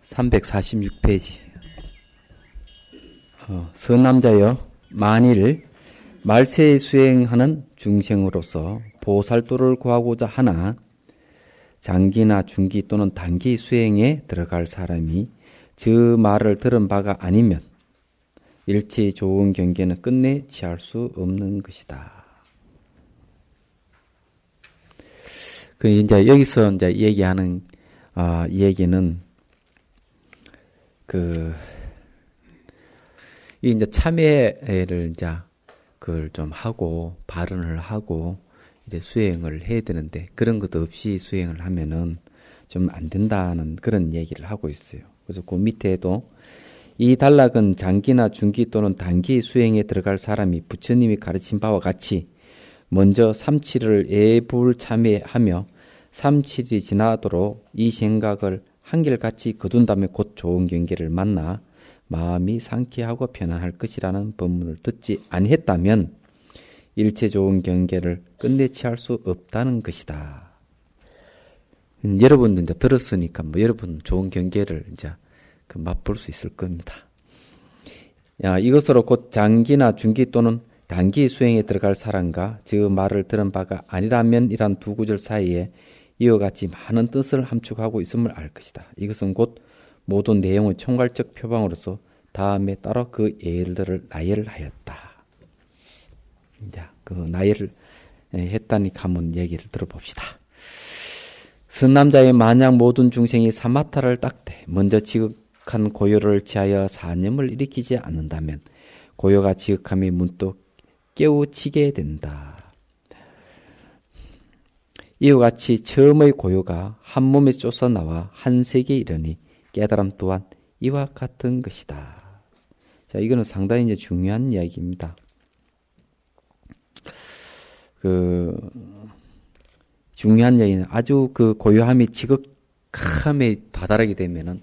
346페이지. 선남자여, 만일 말세에 수행하는 중생으로서 보살도를 구하고자 하나 장기나 중기 또는 단기 수행에 들어갈 사람이 저 말을 들은 바가 아니면 일체 좋은 경계는 끝내 취할 수 없는 것이다. 그 이제 여기서 이제 얘기하는 이 얘기는 이 이제 참회를 이제 그걸 좀 하고 발언을 하고 이제 수행을 해야 되는데 그런 것도 없이 수행을 하면은 좀 안 된다는 그런 얘기를 하고 있어요. 그래서 그 밑에도 이 단락은 장기나 중기 또는 단기 수행에 들어갈 사람이 부처님이 가르친 바와 같이 먼저 삼칠을 애불참회하며 삼칠이 지나도록 이 생각을 한결같이 거둔 다음에 곧 좋은 경계를 만나 마음이 상쾌하고 편안할 것이라는 법문을 듣지 아니했다면 일체 좋은 경계를 끝내 취할 수 없다는 것이다. 여러분도 이제 들었으니까 여러분 좋은 경계를 이제 맛볼 수 있을 겁니다. 이것으로 곧 장기나 중기 또는 단기 수행에 들어갈 사람과 저 말을 들은 바가 아니라면 이란 두 구절 사이에 이와 같이 많은 뜻을 함축하고 있음을 알 것이다. 이것은 곧 모든 내용의 총괄적 표방으로서 다음에 따로 그 예들을 나열하였다. 이제 그 나열을 했다니 가문 얘기를 들어봅시다. 선남자의 만약 모든 중생이 사마타를 닦되 먼저 지극한 고요를 취하여 사념을 일으키지 않는다면 고요가 지극함이 문득 깨우치게 된다. 이와 같이 처음의 고요가 한 몸에 쫓아 나와 한 세계에 이르니 깨달음 또한 이와 같은 것이다. 자, 이거는 상당히 이제 중요한 이야기입니다. 중요한 이야기는 아주 고요함이 지극함에 다다르게 되면은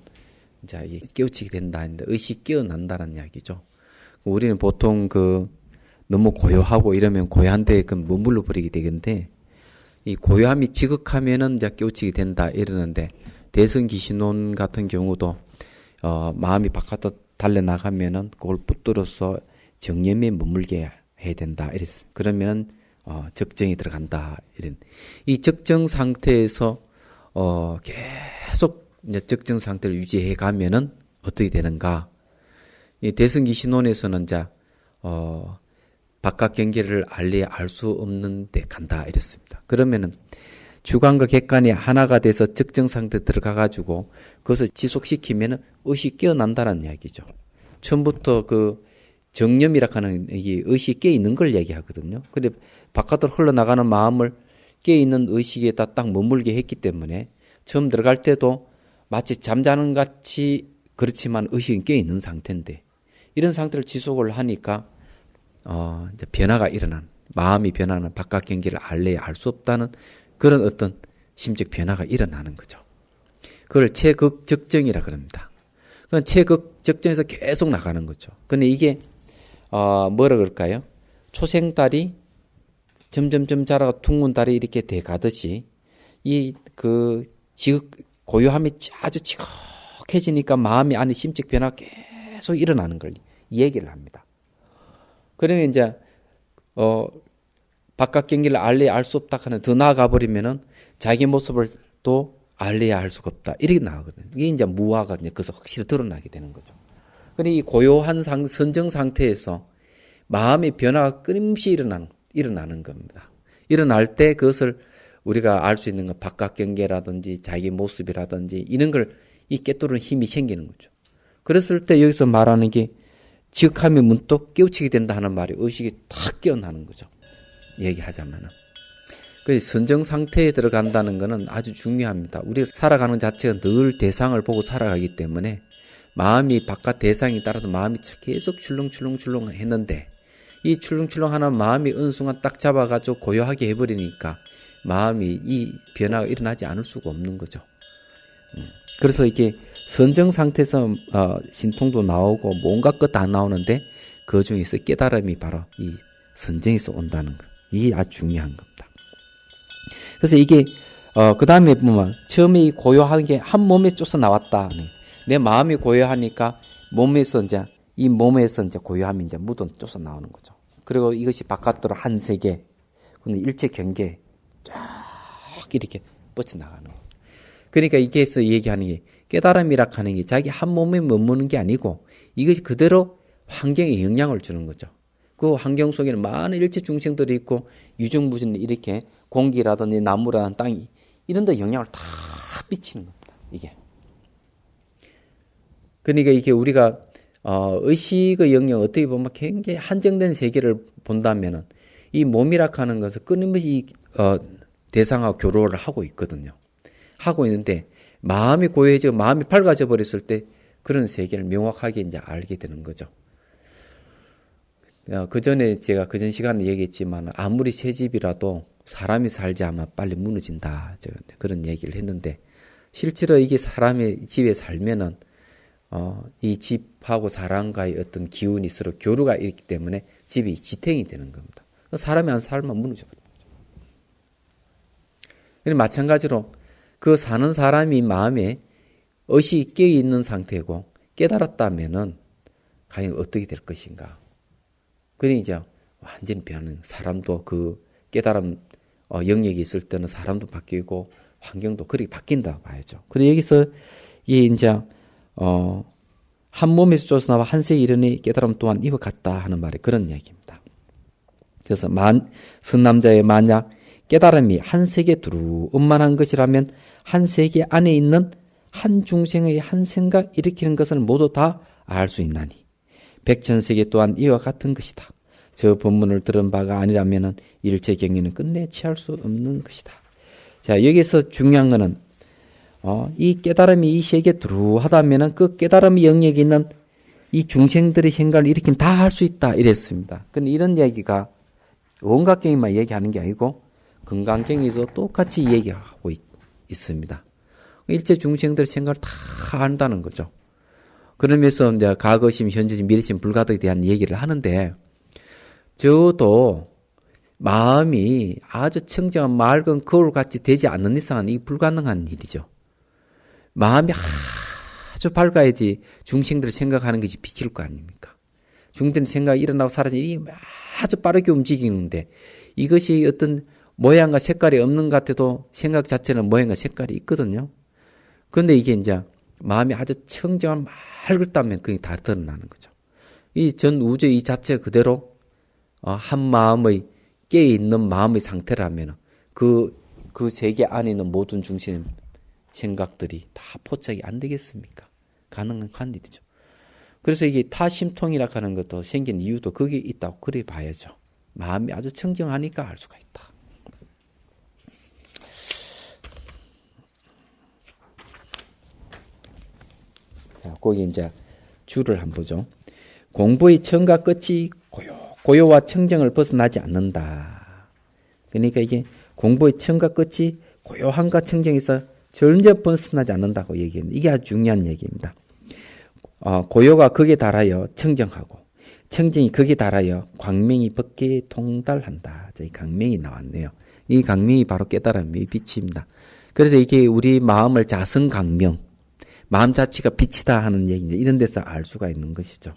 이제 깨우치게 된다 했는데 의식 깨어난다는 이야기죠. 우리는 보통 너무 고요하고 이러면 고요한데 머물러 버리게 되는데 이 고요함이 지극하면은 이제 깨우치게 된다 이러는데 대승기신론 같은 경우도 마음이 바깥으로 달려나가면은 그걸 붙들어서 정념에 머물게 해야 된다 이랬어요. 그러면 적정이 들어간다 이런 이 적정 상태에서 계속 이제 적정 상태를 유지해 가면은 어떻게 되는가? 이 대승기신론에서는 이제 바깥 경계를 알리 알 수 없는 데 간다 이랬습니다. 그러면은 주관과 객관이 하나가 돼서 적정 상태에 들어가가지고 그것을 지속시키면은 의식 깨어난다는 이야기죠. 처음부터 정념이라 하는 이 의식이 깨어있는 걸 얘기하거든요. 근데 바깥으로 흘러나가는 마음을 깨어있는 의식에다 딱 머물게 했기 때문에 처음 들어갈 때도 마치 잠자는 같이 그렇지만 의식은 깨어있는 상태인데 이런 상태를 지속을 하니까 이제 변화가 일어난 마음이 변하는 바깥 경계를 알래야 알 수 없다는 그런 어떤 심적 변화가 일어나는 거죠. 그걸 최극적정이라 그럽니다. 그건 최극적정에서 계속 나가는 거죠. 근데 이게 뭐라 그럴까요? 초생달이 점점점 자라가 둥근 달이 이렇게 돼 가듯이 고요함이 아주 지극해지니까 마음이 안에 심적 변화가 계속 일어나는 걸 이 얘기를 합니다. 그러면 이제 바깥 경계를 알래야 알 수 없다 하는 더 나아가 버리면은 자기 모습을 또 알래야 알 수가 없다 이렇게 나오거든요. 이게 이제 무화가 이제 그래서 확실히 드러나게 되는 거죠. 근데 이 고요한 선정 상태에서 마음의 변화가 끊임없이 일어나는 겁니다. 일어날 때 그것을 우리가 알 수 있는 건 바깥 경계라든지 자기 모습이라든지 이런 걸 이 깨뚫는 힘이 생기는 거죠. 그랬을 때 여기서 말하는 게 지극함이 문득 깨우치게 된다 하는 말이 의식이 탁 깨어나는 거죠. 얘기하자면은. 그 선정 상태에 들어간다는 것은 아주 중요합니다. 우리가 살아가는 자체가 늘 대상을 보고 살아가기 때문에 마음이 바깥 대상에 따라서 마음이 계속 출렁출렁 했는데 이 출렁출렁하는 마음이 어느 순간 딱 잡아가지고 고요하게 해버리니까 마음이 이 변화가 일어나지 않을 수가 없는 거죠. 그래서 이게 선정 상태에서 신통도 나오고 온갖 것 다 나오는데 그 중에서 깨달음이 바로 이 선정에서 온다는 거. 이게 아주 중요한 겁니다. 그래서 이게 그 다음에 보면 처음에 이 고요한 게 한 몸에 쫓아 나왔다. 내 마음이 고요하니까 몸에서 이제 고요함이 이제 묻어져서 나오는 거죠. 그리고 이것이 바깥으로 한 세계, 일체 경계에 쫙 이렇게 뻗쳐나가는 거예요. 그러니까 이게서 얘기하는 게 깨달음이라 하는 게 자기 한 몸에 머무는 게 아니고 이것이 그대로 환경에 영향을 주는 거죠. 그 환경 속에는 많은 일체 중생들이 있고 유중무진 이렇게 공기라든지 나무라든지 땅이 이런 데 영향을 다 미치는 겁니다. 이게. 그러니까 이게 우리가 의식의 영역 어떻게 보면 굉장히 한정된 세계를 본다면은 이 몸이라 하는 것은 끊임없이 대상하고 교류를 하고 있거든요. 하고 있는데 마음이 고요해지고 마음이 밝아져 버렸을 때 그런 세계를 명확하게 이제 알게 되는 거죠. 그 전에 제가 그전 시간에 얘기했지만 아무리 새 집이라도 사람이 살지 않으면 빨리 무너진다. 제가 그런 얘기를 했는데 실제로 이게 사람의 집에 살면은 이 집하고 사람과의 어떤 기운이 서로 교류가 있기 때문에 집이 지탱이 되는 겁니다. 사람이 안 살면 무너져 버려요. 마찬가지로 그 사는 사람이 마음에 의식이 깨어 있는 상태고 깨달았다면은 과연 어떻게 될 것인가? 그러니 이제 완전히 변하는 사람도 그 깨달음 영역이 있을 때는 사람도 바뀌고 환경도 그렇게 바뀐다 봐야죠. 그리고 여기서 이 이제 한 몸에서 쫓아나와 한 세에 이르니 깨달음 또한 이와 같다 하는 말이 그런 이야기입니다. 그래서 선남자의 만약 깨달음이 한 세계 두루만한 것이라면 한 세계 안에 있는 한 중생의 한 생각 일으키는 것을 모두 다 알 수 있나니 백천세계 또한 이와 같은 것이다. 저 본문을 들은 바가 아니라면 일체 경계는 끝내 취할 수 없는 것이다. 자, 여기서 중요한 것은 이 깨달음이 이 세계에 두루하다면 그 깨달음의 영역에 있는 이 중생들의 생각을 일으키면 다 할 수 있다 이랬습니다. 근데 이런 이야기가 원각경에만 얘기하는 게 아니고 건강경에서 똑같이 얘기하고 있습니다. 일체 중생들의 생각을 다 한다는 거죠. 그러면서 이제 과거심, 현재심, 미래심, 불가득에 대한 얘기를 하는데 저도 마음이 아주 청정한 맑은 거울같이 되지 않는 이상은 이 불가능한 일이죠. 마음이 아주 밝아야지 중생들을 생각하는 것이 비칠 거 아닙니까? 중생들 생각이 일어나고 사라지는 일이 아주 빠르게 움직이는데 이것이 어떤 모양과 색깔이 없는 것 같아도 생각 자체는 모양과 색깔이 있거든요. 그런데 이게 이제 마음이 아주 청정한 맑았다면 그게 다 드러나는 거죠. 이 전 우주 이 자체 그대로 한 마음의 깨어있는 마음의 상태라면 그 세계 안에 있는 모든 중심 생각들이 다 포착이 안 되겠습니까? 가능한 일이죠. 그래서 이게 타심통이라 하는 것도 생긴 이유도 거기에 있다고 그래 봐야죠. 마음이 아주 청정하니까 알 수가 있다. 자, 거기 이제 줄을 한번 보죠. 공부의 처음과 끝이 고요와 청정을 벗어나지 않는다. 그러니까 이게 공부의 처음과 끝이 고요함과 청정에서 전혀 벗어나지 않는다고 얘기했는데 이게 아주 중요한 얘기입니다. 고요가 극에 달하여 청정하고 청정이 극에 달하여 광명이 법계에 통달한다. 이 강명이 나왔네요. 이 강명이 바로 깨달음의 빛입니다. 그래서 이게 우리 마음을 자성강명, 마음 자체가 빛이다 하는 얘기인데 이런 데서 알 수가 있는 것이죠.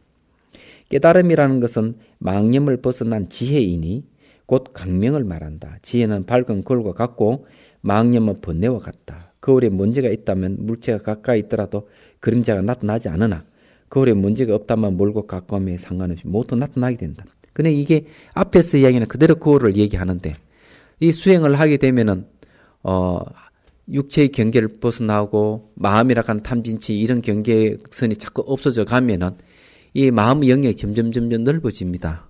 깨달음이라는 것은 망념을 벗어난 지혜이니 곧 강명을 말한다. 지혜는 밝은 거울과 같고 망념은 번뇌와 같다. 거울에 먼지가 있다면 물체가 가까이 있더라도 그림자가 나타나지 않으나 거울에 먼지가 없다면 멀고 가까움에 상관없이 모두 나타나게 된다. 근데 이게 앞에서 이야기는 그대로 거울을 얘기하는데 이 수행을 하게 되면은 육체의 경계를 벗어나고 마음이라 하는 탐진치 이런 경계선이 자꾸 없어져 가면은 이 마음의 영역이 점점 넓어집니다.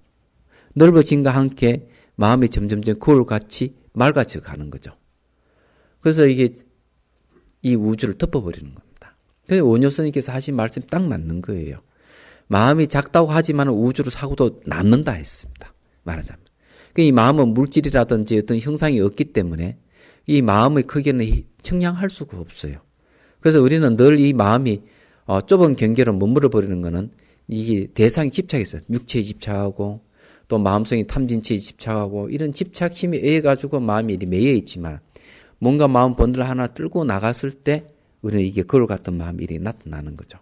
넓어진과 함께 마음이 점점 거울같이 맑아져 가는 거죠. 그래서 이게 이 우주를 덮어버리는 겁니다. 그래서 원효스님께서 하신 말씀이 딱 맞는 거예요. 마음이 작다고 하지만 우주로 사고도 남는다 했습니다. 말하자면. 이 마음은 물질이라든지 어떤 형상이 없기 때문에 이 마음의 크기는 청량할 수가 없어요. 그래서 우리는 늘 이 마음이 좁은 경계로 머물러 버리는 것은 이게 대상이 집착해서 육체에 집착하고 또 마음속에 탐진치에 집착하고 이런 집착심에 의해 가지고 마음이 매여 있지만 뭔가 마음 번들 하나 들고 나갔을 때 우리는 이게 거울 같은 마음이 이렇게 나타나는 거죠.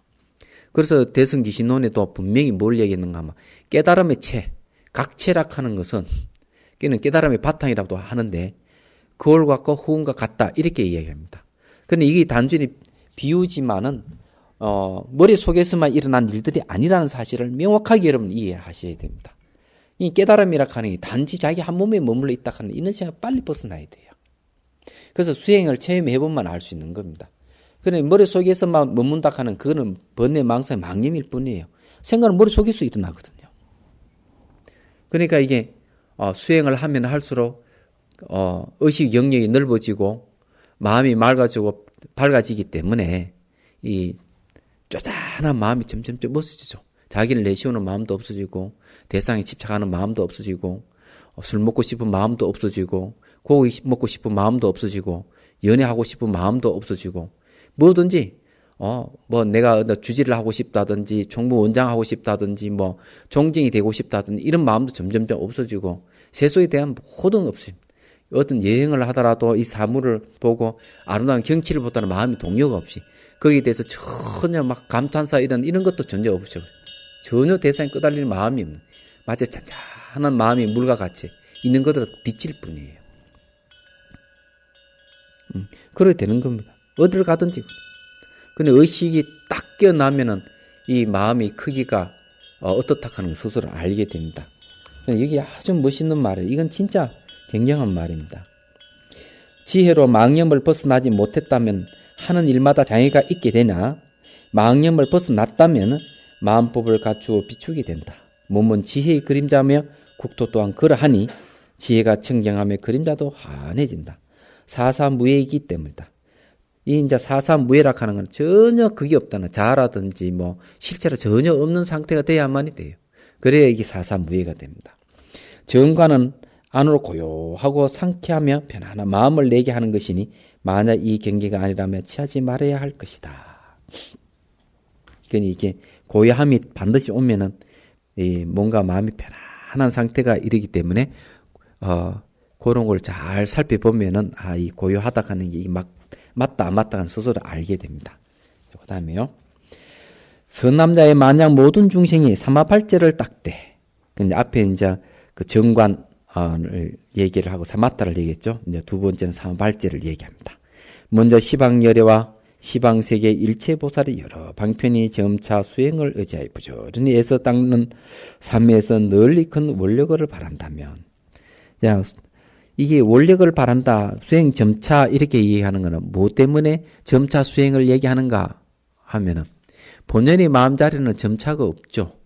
그래서 대승귀신론에도 분명히 뭘 얘기했는가 하면 깨달음의 체, 각체락하는 것은 걔는 깨달음의 바탕이라고도 하는데 거울과 호흡과 같다 이렇게 이야기합니다. 그런데 이게 단순히 비유지만은 머릿속에서만 일어난 일들이 아니라는 사실을 명확하게 여러분 이해하셔야 됩니다. 이 깨달음이라 하는 게 단지 자기 한 몸에 머물러 있다 하는 이런 생각 빨리 벗어나야 돼요. 그래서 수행을 체험해보면 알 수 있는 겁니다. 그런데 머릿속에서만 머문다 하는 그거는 번뇌, 망상의 망념일 뿐이에요. 생각은 머릿속에서 일어나거든요. 그러니까 이게 수행을 하면 할수록 의식 영역이 넓어지고 마음이 맑아지고 밝아지기 때문에 이 쪼잔한 마음이 점점 없어지죠. 자기를 내세우는 마음도 없어지고 대상에 집착하는 마음도 없어지고 술 먹고 싶은 마음도 없어지고 고기 먹고 싶은 마음도 없어지고 연애하고 싶은 마음도 없어지고 뭐든지 뭐 내가 주지를 하고 싶다든지 총무원장 하고 싶다든지 뭐 종징이 되고 싶다든지 이런 마음도 점점 없어지고 세속에 대한 모든 없이 어떤 여행을 하더라도 이 사물을 보고 아름다운 경치를 보다는 마음이 동요가 없이 거기에 대해서 전혀 막 감탄사 이런 것도 전혀 없죠. 전혀 대상에 끄달리는 마음이 없는 마치 잔잔한 마음이 물과 같이 있는 것보다 빛일 뿐이에요. 그렇게 되는 겁니다. 어디를 가든지. 근데 의식이 딱 깨어나면은 이 마음의 크기가 어떻다 하는 걸 스스로 알게 됩니다. 여기 아주 멋있는 말이에요. 이건 진짜 굉장한 말입니다. 지혜로 망념을 벗어나지 못했다면 하는 일마다 장애가 있게 되나 망념을 벗어났다면 마음법을 갖추어 비추게 된다. 몸은 지혜의 그림자며 국토 또한 그러하니 지혜가 청정하며 그림자도 환해진다. 사사무예이기 때문이다. 이 이제 사사무예라 하는 건 전혀 그게 없다는 자라든지 뭐 실체로 전혀 없는 상태가 돼야만이 돼요. 그래야 이게 사사무예가 됩니다. 정관은 안으로 고요하고 상쾌하며 편안한 마음을 내게 하는 것이니 만약 이 경계가 아니라면 취하지 말아야 할 것이다. 그러니 이게 고요함이 반드시 오면은 뭔가 마음이 편안한 상태가 이르기 때문에 그런 걸 잘 살펴보면은 이 고요하다 하는 게 맞다 안 맞다 하는 스스로 알게 됩니다. 그 다음에요. 선남자의 만약 모든 중생이 사마팔제를 닦되 앞에 이제 그 정관을 얘기를 하고 사마타를 얘기했죠. 이제 두 번째는 사마팔제를 얘기합니다. 먼저 시방열애와 시방세계 일체보살의 여러 방편이 점차 수행을 의지하여 부지런히 애써 닦는 삶에서 널리 큰 원력을 바란다면, 이게 원력을 바란다, 수행 점차 이렇게 얘기하는 것은 뭐 때문에 점차 수행을 얘기하는가 하면은 본연의 마음자리는 점차가 없죠.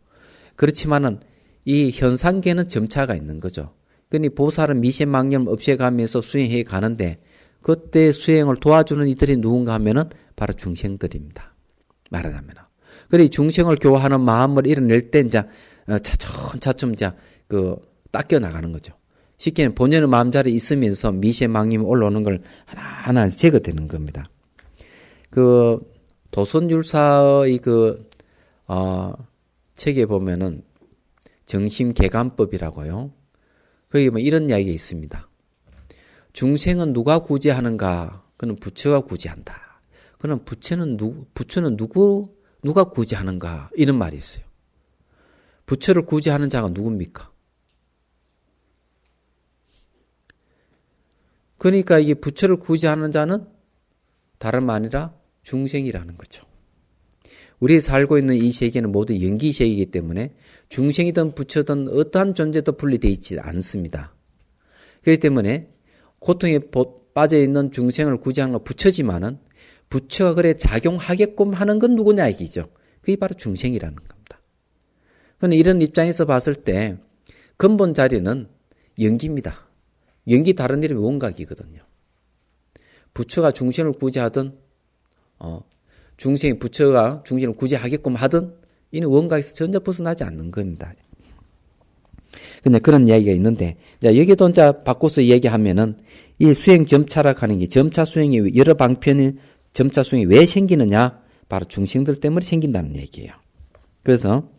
그렇지만은 이 현상계는 점차가 있는 거죠. 그러니 보살은 미신망념 없애가면서 수행해 가는데 그때 수행을 도와주는 이들이 누군가 하면은 바로 중생들입니다. 말하자면. 그래 중생을 교화하는 마음을 이뤄낼 때 이제 차츰 이제 닦여 나가는 거죠. 쉽게는 본연의 마음자리에 있으면서 미신망념이 올라오는 걸 하나하나 제거되는 겁니다. 도선율사의 책에 보면은 정심개감법이라고요. 거기 이런 이야기가 있습니다. 중생은 누가 구제하는가? 그는 부처가 구제한다. 그는 부처는 누가 구제하는가? 이런 말이 있어요. 부처를 구제하는 자가 누굽니까? 그러니까 이게 부처를 구제하는 자는 다름 아니라 중생이라는 거죠. 우리 살고 있는 이 세계는 모두 연기세계이기 때문에 중생이든 부처든 어떠한 존재도 분리되어 있지 않습니다. 그렇기 때문에 고통에 빠져있는 중생을 구제하는 건 부처지만은 부처가 그래 작용하게끔 하는 건 누구냐 얘기죠. 그게 바로 중생이라는 겁니다. 그런데 이런 입장에서 봤을 때 근본 자리는 연기입니다. 연기 다른 이름이 원각이거든요. 부처가 중생을 구제하든 부처가 중생을 구제하게끔 하든 이는 원각에서 전혀 벗어나지 않는 겁니다. 근데 그런 이야기가 있는데, 여기도 이제 바꿔서 얘기하면은 이 수행 점차라 하는 게 점차 수행이 여러 방편인 점차 수행이 왜 생기느냐? 바로 중생들 때문에 생긴다는 얘기예요. 그래서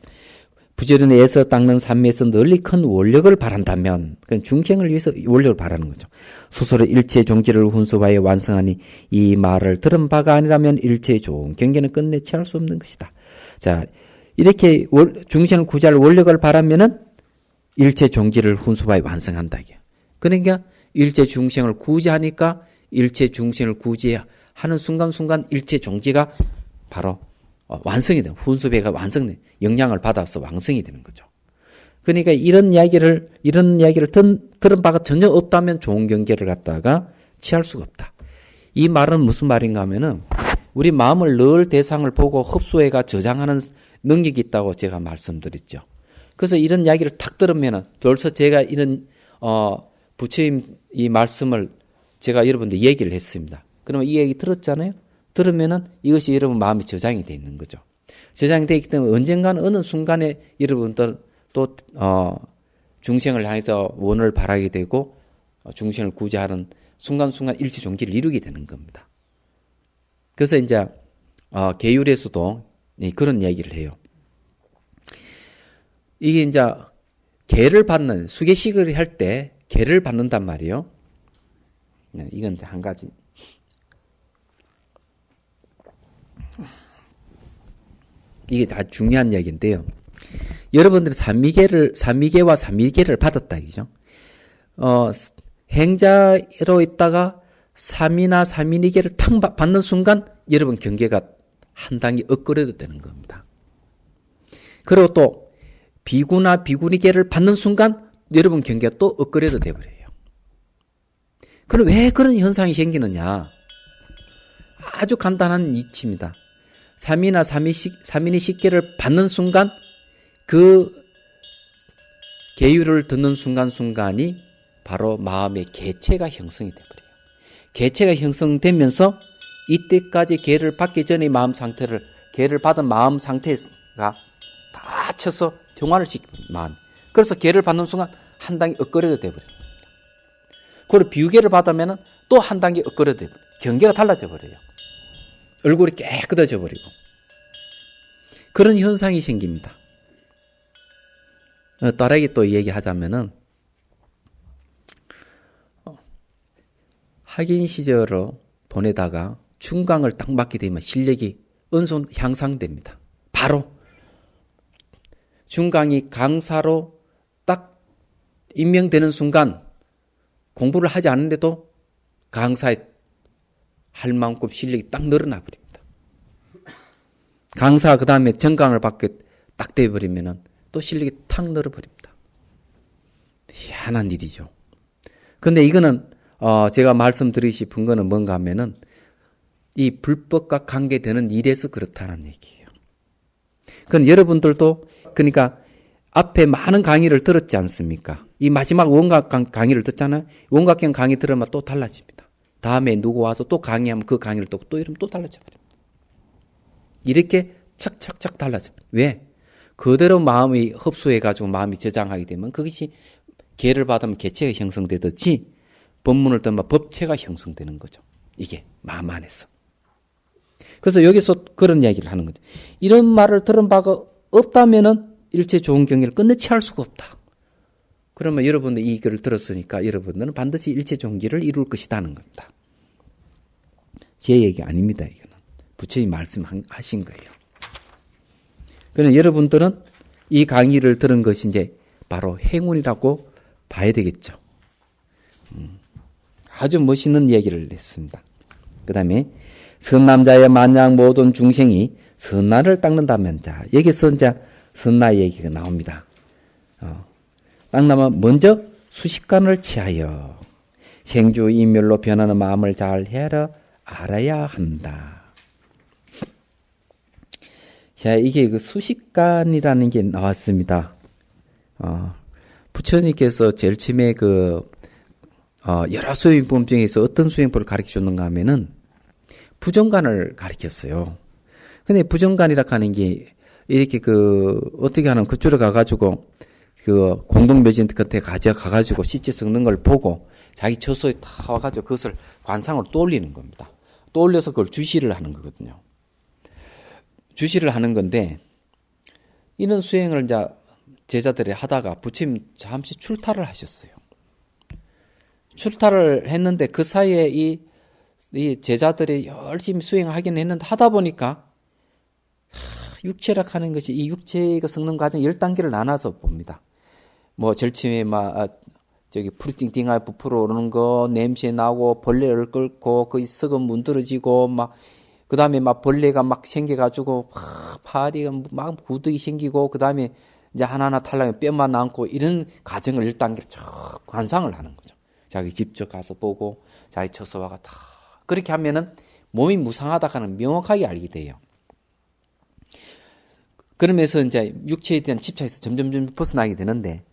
부지런히 애써 닦는 삶에서 널리 큰 원력을 바란다면, 그건 중생을 위해서 원력을 바라는 거죠. 스스로 일체의 종지를 훈수하여 완성하니 이 말을 들은 바가 아니라면 일체의 좋은 경계는 끝내 취할 수 없는 것이다. 자, 이렇게 중생을 구제할 원력을 바라면은 일체 종지를 훈수하여 완성한다. 이게. 그러니까 일체 중생을 구제하니까 일체 중생을 구제하는 순간순간 일체 종지가 바로 완성이 되는, 훈수배가 완성된, 영향을 받아서 완성이 되는 거죠. 그러니까 이런 이야기를 들은 바가 전혀 없다면 좋은 경계를 갖다가 취할 수가 없다. 이 말은 무슨 말인가 하면은, 우리 마음을 늘 대상을 보고 흡수해가 저장하는 능력이 있다고 제가 말씀드렸죠. 그래서 이런 이야기를 탁 들으면은, 벌써 제가 이런, 부처님 이 말씀을 제가 여러분들 얘기를 했습니다. 그러면 이 얘기 들었잖아요? 들으면은 이것이 여러분 마음에 저장이 돼 있는 거죠. 저장이 되어 있기 때문에 언젠가는 어느 순간에 여러분들 또 중생을 향해서 원을 바라게 되고 중생을 구제하는 순간순간 일체 종기를 이루게 되는 겁니다. 그래서 이제 계율에서도 그런 얘기를 해요. 이게 이제 계를 받는, 수계식을 할 때 계를 받는단 말이에요. 이건 한 가지. 이게 다 중요한 얘기인데요. 여러분들이 삼위계와 삼위계를 받았다, 이죠. 행자로 있다가 삼이나 삼인이계를 탁 받는 순간 여러분 경계가 한 단계 업그레이드 되는 겁니다. 그리고 또 비구나 비구니계를 받는 순간 여러분 경계가 또 업그레이드 되어버려요. 그럼 왜 그런 현상이 생기느냐? 아주 간단한 이치입니다. 삼이나 삼인이 식계를 받는 순간 그 계율을 듣는 순간순간이 바로 마음의 개체가 형성이 되어버려요. 개체가 형성되면서 이때까지 계를 받기 전의 마음 상태를, 계를 받은 마음 상태가 다 쳐서 정화를 시키는 마음. 그래서 계를 받는 순간 한 단계 업그레이드 되어버립니다. 그리고 비유계를 받으면 또 한 단계 업그레이드 되어버려요. 경계가 달라져 버려요. 얼굴이 깨끗해져 버리고. 그런 현상이 생깁니다. 다르게 또 얘기하자면은, 학인 시절로 보내다가 중강을 딱 맞게 되면 실력이 어느 정도 향상됩니다. 바로 중강이 강사로 딱 임명되는 순간 공부를 하지 않는데도 강사에 할 만큼 실력이 딱 늘어나 버립니다. 강사 그 다음에 정강을 받게 딱 돼버리면은 또 실력이 탁 늘어버립니다. 희한한 일이죠. 근데 이거는 제가 말씀드리고 싶은 거는 뭔가 하면은 이 불법과 관계되는 일에서 그렇다는 얘기예요. 그건 여러분들도 그러니까 앞에 많은 강의를 들었지 않습니까? 이 마지막 원각 강의를 듣잖아요. 원각형 강의 들으면 또 달라집니다. 다음에 누구 와서 또 강의하면 그 강의를 또 이러면 또 달라져 버립니다. 이렇게 착착착 달라져. 왜? 그대로 마음이 흡수해가지고 마음이 저장하게 되면 그것이 계를 받으면 개체가 형성되듯이 법문을 듣면 법체가 형성되는 거죠. 이게 마음 안에서. 그래서 여기서 그런 이야기를 하는 거죠. 이런 말을 들은 바가 없다면은 일체 좋은 경계를 끝내 취할 수가 없다. 그러면 여러분들 이 글을 들었으니까 여러분들은 반드시 일체 좋은 길을 이룰 것이다는 겁니다. 제 얘기 아닙니다. 이거는 부처님 말씀하신 거예요. 그러나 여러분들은 이 강의를 들은 것이 이제 바로 행운이라고 봐야 되겠죠. 아주 멋있는 얘기를 했습니다. 그 다음에 선남자의 만약 모든 중생이 선나를 닦는다면, 자 여기서 이제 선나 얘기가 나옵니다. 닦나면 먼저 수식관을 취하여 생주 인멸로 변하는 마음을 잘 알아야 한다. 자, 이게 그 수식관이라는 게 나왔습니다. 부처님께서 제일 처음에 여러 수행법 중에서 어떤 수행법을 가르쳐 줬는가 하면은 부정관을 가르쳤어요. 근데 부정관이라 하는 게 이렇게 어떻게 하면 그쪽으로 가가지고 공동묘진 끝에 가가지고 시체 썩는 걸 보고 자기 처소에 다 와가지고 그것을 관상으로 떠올리는 겁니다. 떠올려서 그걸 주시를 하는 거거든요. 주시를 하는 건데, 이런 수행을 이제 제자들이 하다가 부처님 잠시 출타를 하셨어요. 출타를 했는데 그 사이에 이 제자들이 열심히 수행하긴 했는데 하다 보니까 육체락 하는 것이 이 육체가 썩는 과정 10단계를 나눠서 봅니다. 뭐 절침에 불이 띵띵하게 부풀어 오르는 거, 냄새 나고 벌레를 끓고 그 썩은 문드러지고 그 다음에 벌레가 생겨가지고 파리가 구더기 생기고 그 다음에 이제 하나하나 탈락해 뼈만 남고 이런 과정을 1단계로 쭉 관상을 하는 거죠. 자기 직접 가서 보고 자기 처소화가 다 그렇게 하면은 몸이 무상하다가는 명확하게 알게 돼요. 그러면서 이제 육체에 대한 집착에서 점점 벗어나게 되는데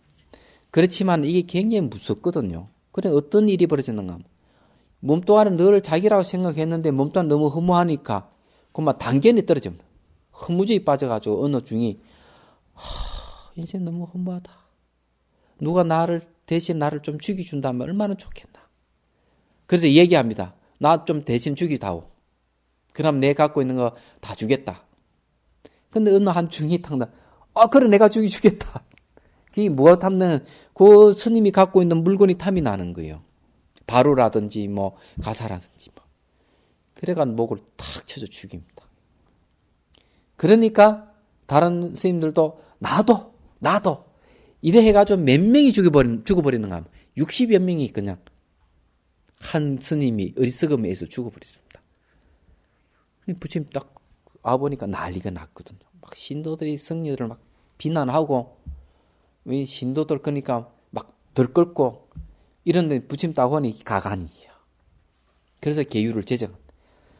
그렇지만 이게 굉장히 무섭거든요. 그래 어떤 일이 벌어지는가? 몸 또한 늘 자기라고 생각했는데 몸 또한 너무 허무하니까 그만 단견이 떨어집니다. 허무주의 빠져가지고 어느 중이 인생 너무 허무하다. 누가 대신 나를 좀 죽여준다면 얼마나 좋겠나. 그래서 얘기합니다. 나 좀 대신 죽이다오. 그럼 내가 갖고 있는 거 다 주겠다. 근데 어느 한 중이 탁나. 그래 내가 죽여주겠다. 그게 뭐가 탐나는 그 스님이 갖고 있는 물건이 탐이 나는 거예요. 바루라든지 가사라든지 그래가 목을 탁 쳐서 죽입니다. 그러니까 다른 스님들도 나도 이래 해가지고 몇 명이 죽어버리는가 하면 60여 명이 그냥 한 스님이 어리석음에서 죽어버렸습니다. 부처님 딱 와보니까 난리가 났거든요. 신도들이 성녀들을 비난하고 왜 신도들 그러니까 덜끓고 이런데 부처님 딱 하니 가관이에요. 그래서 계율을 제정합니다.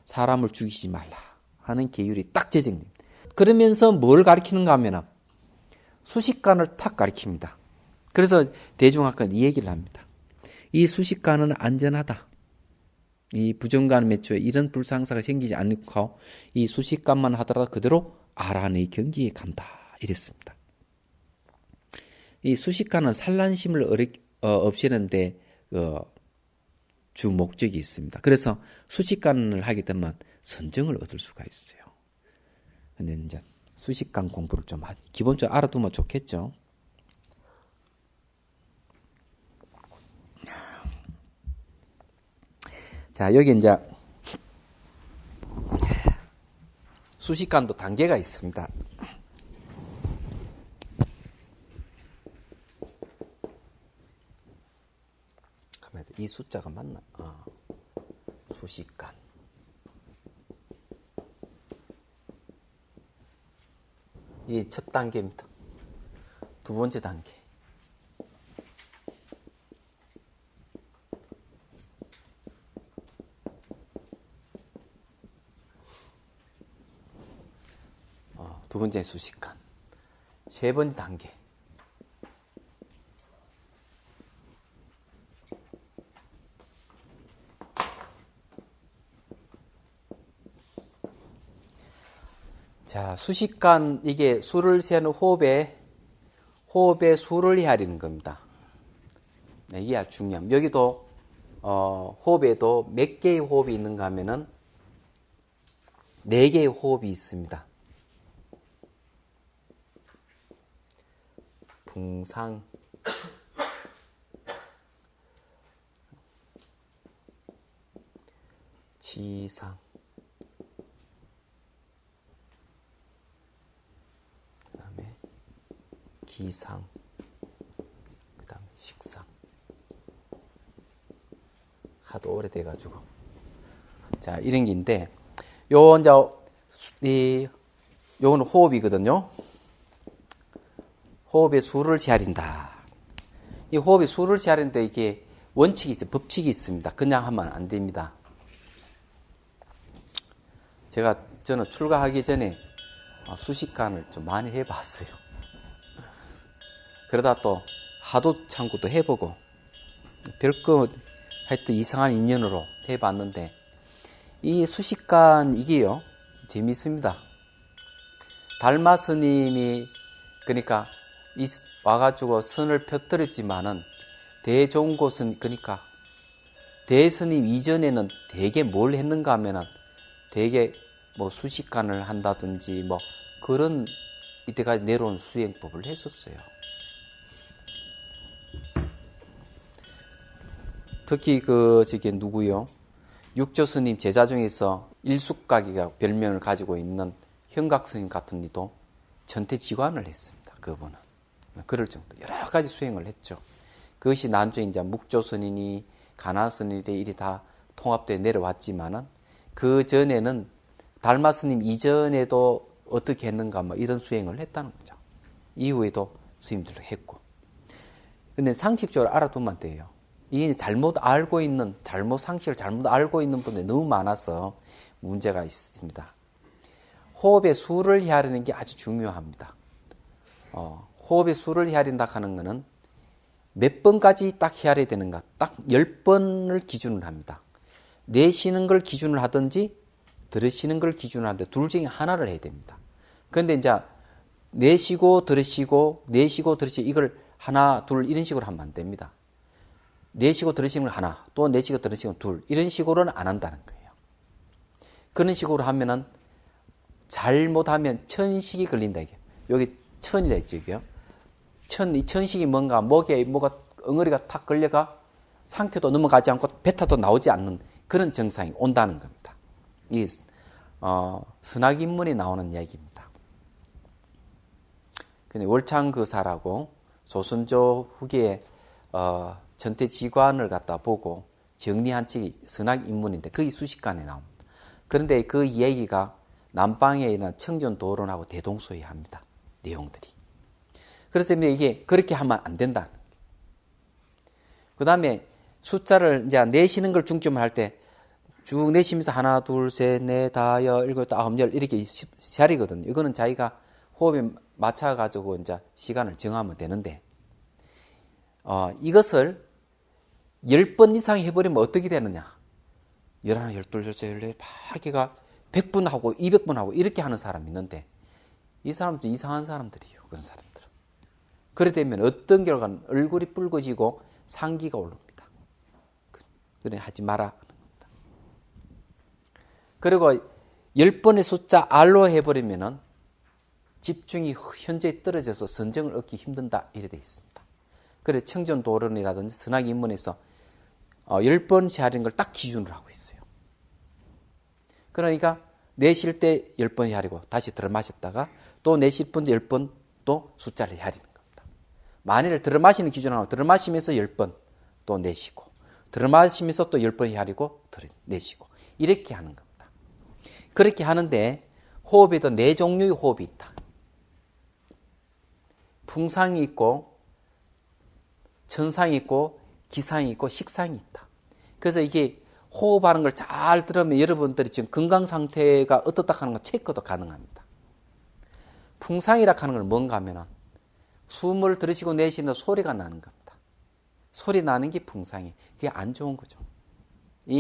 사람을 죽이지 말라 하는 계율이 딱 제정됩니다. 그러면서 뭘 가리키는가 하면 수식관을 탁 가리킵니다. 그래서 대중학과는 이 얘기를 합니다. 이 수식관은 안전하다. 이 부정관 매초에 이런 불상사가 생기지 않고 이 수식관만 하더라도 그대로 아란의 경지에 간다. 이랬습니다. 이 수식관은 산란심을 없애는데 주 목적이 있습니다. 그래서 수식관을 하게 되면 선정을 얻을 수가 있어요. 근데 이제 수식관 공부를 좀 기본적으로 알아두면 좋겠죠. 자, 여기 이제 수식관도 단계가 있습니다. 이 숫자가 맞나? 수식관. 이 첫 단계입니다. 두 번째 단계. 두 번째 수식관. 세 번째 단계. 자, 수식관, 이게 수를 세는 호흡의 수를 헤아리는 겁니다. 네, 이게 아주 중요합니다. 여기도, 호흡에도 몇 개의 호흡이 있는가 하면은 4개의 호흡이 있습니다. 붕상, 치상, 그다음에 기상, 그다음에 식상. 하도 오래돼가지고 자 이런 게인데 요거는 호흡이거든요. 호흡의 수를 헤아린다. 이 호흡의 수를 헤아리는데 이게 원칙이 있어요. 법칙이 있습니다. 그냥 하면 안 됩니다. 저는 출가하기 전에 수식관을 좀 많이 해봤어요. 그러다 또 하도 참고도 해보고 별거 하여튼 이상한 인연으로 해봤는데 이 수식관 이게요 재미있습니다. 달마 스님이 그러니까 와가지고 선을 펴뜨렸지만은 대종고스님 그러니까 대스님 이전에는 대개 뭘 했는가 하면은 대개 수식관을 한다든지 그런 이때까지 내려온 수행법을 했었어요. 특히 저기 누구요? 육조 스님 제자 중에서 일숙각이가 별명을 가지고 있는 현각 스님 같은 이도 전태지관을 했습니다. 그분은. 그럴 정도 여러 가지 수행을 했죠. 그것이 나중에 이제 묵조 스님이 가나 스님이 일이 다 통합되어 내려왔지만은 그 전에는 달마 스님 이전에도 어떻게 했는가 뭐 이런 수행을 했다는 거죠. 이후에도 스님들도 했고. 근데 상식적으로 알아두면 돼요. 이게 상식을 잘못 알고 있는 분들이 너무 많아서 문제가 있습니다. 호흡의 수를 헤아리는 게 아주 중요합니다. 호흡의 수를 헤아린다 하는 것은 몇 번까지 딱 헤아려야 되는가? 딱 10번을 기준으로 합니다. 내쉬는 걸 기준으로 하든지 들으시는 걸 기준으로 하는데 둘 중에 하나를 해야 됩니다. 그런데 이제 내쉬고 들으시고 이걸 하나, 둘 이런 식으로 하면 안 됩니다. 내쉬고 들으시는 걸 하나, 또 내쉬고 들으시는 걸 둘 이런 식으로는 안 한다는 거예요. 그런 식으로 하면은 잘못하면 천식이 걸린다 이게. 여기 천이라 했죠 이게요. 이 천식이 뭔가 목에 뭐가 엉어리가 탁 걸려가 상태도 넘어가지 않고 뱉어도 나오지 않는 그런 증상이 온다는 겁니다. 이 선악인문이 나오는 이야기입니다. 근데 월창거사라고 조선조 후기에 전태지관을 갖다 보고 정리한 책이 선악인문인데 거기 수식관에 나옵니다. 그런데 그 이야기가 남방에 있는 청전도론하고 대동소이합니다. 내용들이. 그래서 이게 그렇게 하면 안 된다는 거예요. 그 다음에 숫자를 이제 내쉬는 걸 중점을 할 때 쭉 내쉬면서 하나, 둘, 셋, 넷, 다, 여, 일곱, 아홉, 열 이렇게 자리거든요. 이거는 자기가 호흡에 맞춰가지고 이제 시간을 정하면 되는데 이것을 10번 이상 해버리면 어떻게 되느냐? 11, 12, 13, 14, 파기가 100번 하고 200번 하고 이렇게 하는 사람이 있는데 이 사람도 이상한 사람들이에요. 그런 사람들은. 그래 되면 어떤 결과는 얼굴이 붉어지고 상기가 오릅니다. 그래 하지 마라. 그리고 10번의 숫자 R로 해버리면은 집중이 현저히 떨어져서 선정을 얻기 힘든다. 이래 돼 있습니다. 그래서 청전도론이라든지 선악인문에서 10번 헤아리는 걸 딱 기준으로 하고 있어요. 그러니까 내쉴 때 10번 헤아리고 다시 들어 마셨다가 또 내쉴 때 10번 또 숫자를 헤아리는 겁니다. 만일 들어 마시는 기준으로 들어 마시면서 10번 또 내쉬고 들어 마시면서 또 10번 헤아리고 내쉬고 이렇게 하는 겁니다. 그렇게 하는데 호흡에도 4종류의 호흡이 있다. 풍상이 있고 천상이 있고 기상이 있고 식상이 있다. 그래서 이게 호흡하는 걸 잘 들으면 여러분들이 지금 건강 상태가 어떻다 하는 거 체크도 가능합니다. 풍상이라 하는 건 뭔가 하면은 숨을 들으시고 내쉬는 소리가 나는 겁니다. 소리 나는 게 풍상이. 그게 안 좋은 거죠.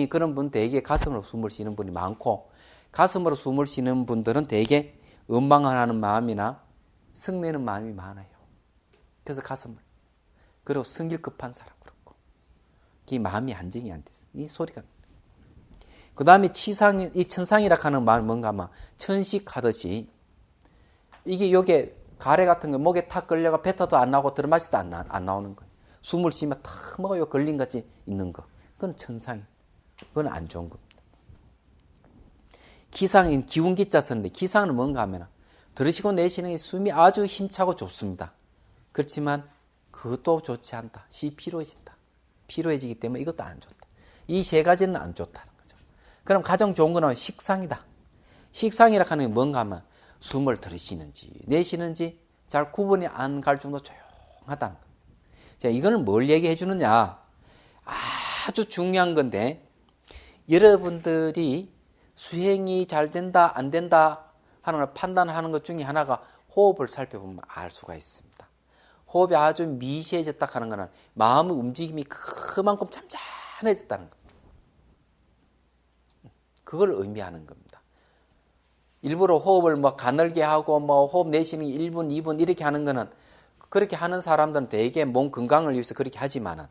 그런 분 대개 가슴으로 숨을 쉬는 분이 많고 가슴으로 숨을 쉬는 분들은 대개 원망하는 마음이나 성내는 마음이 많아요. 그래서 가슴을. 그리고 성질 급한 사람 그렇고. 이 마음이 안정이 안 돼서. 이 소리가. 그 다음에 이 천상이라 하는 말은 뭔가 하면 천식하듯이 이게 요게 가래 같은 거 목에 탁 걸려가 뱉어도 안 나오고 들어마셔도 안 나오는 거예요. 숨을 쉬면 탁 뭐가 요 걸린 같이 있는 거. 그건 천상이. 그건 안 좋은 겁니다. 기상인 기운기자 썼는데 기상은 뭔가 하면 들으시고 내쉬는 게 숨이 아주 힘차고 좋습니다. 그렇지만 그것도 좋지 않다. 피로해진다. 피로해지기 때문에 이것도 안 좋다. 이 세 가지는 안 좋다는 거죠. 그럼 가장 좋은 거는 식상이다. 식상이라 하는 게 뭔가 하면 숨을 들이쉬는지 내쉬는지 잘 구분이 안 갈 정도 조용하다는 거예요. 자, 이거는 뭘 얘기해 주느냐? 아주 중요한 건데 여러분들이 수행이 잘 된다 안 된다 하는 걸 판단하는 것 중에 하나가 호흡을 살펴보면 알 수가 있습니다. 호흡이 아주 미시해졌다 하는 것은 마음의 움직임이 그만큼 잠잠해졌다는 겁니다. 그걸 의미하는 겁니다. 일부러 호흡을 뭐 가늘게 하고 뭐 호흡 내쉬는 1분, 2분 이렇게 하는 거는 그렇게 하는 사람들은 대개 몸 건강을 위해서 그렇게 하지만은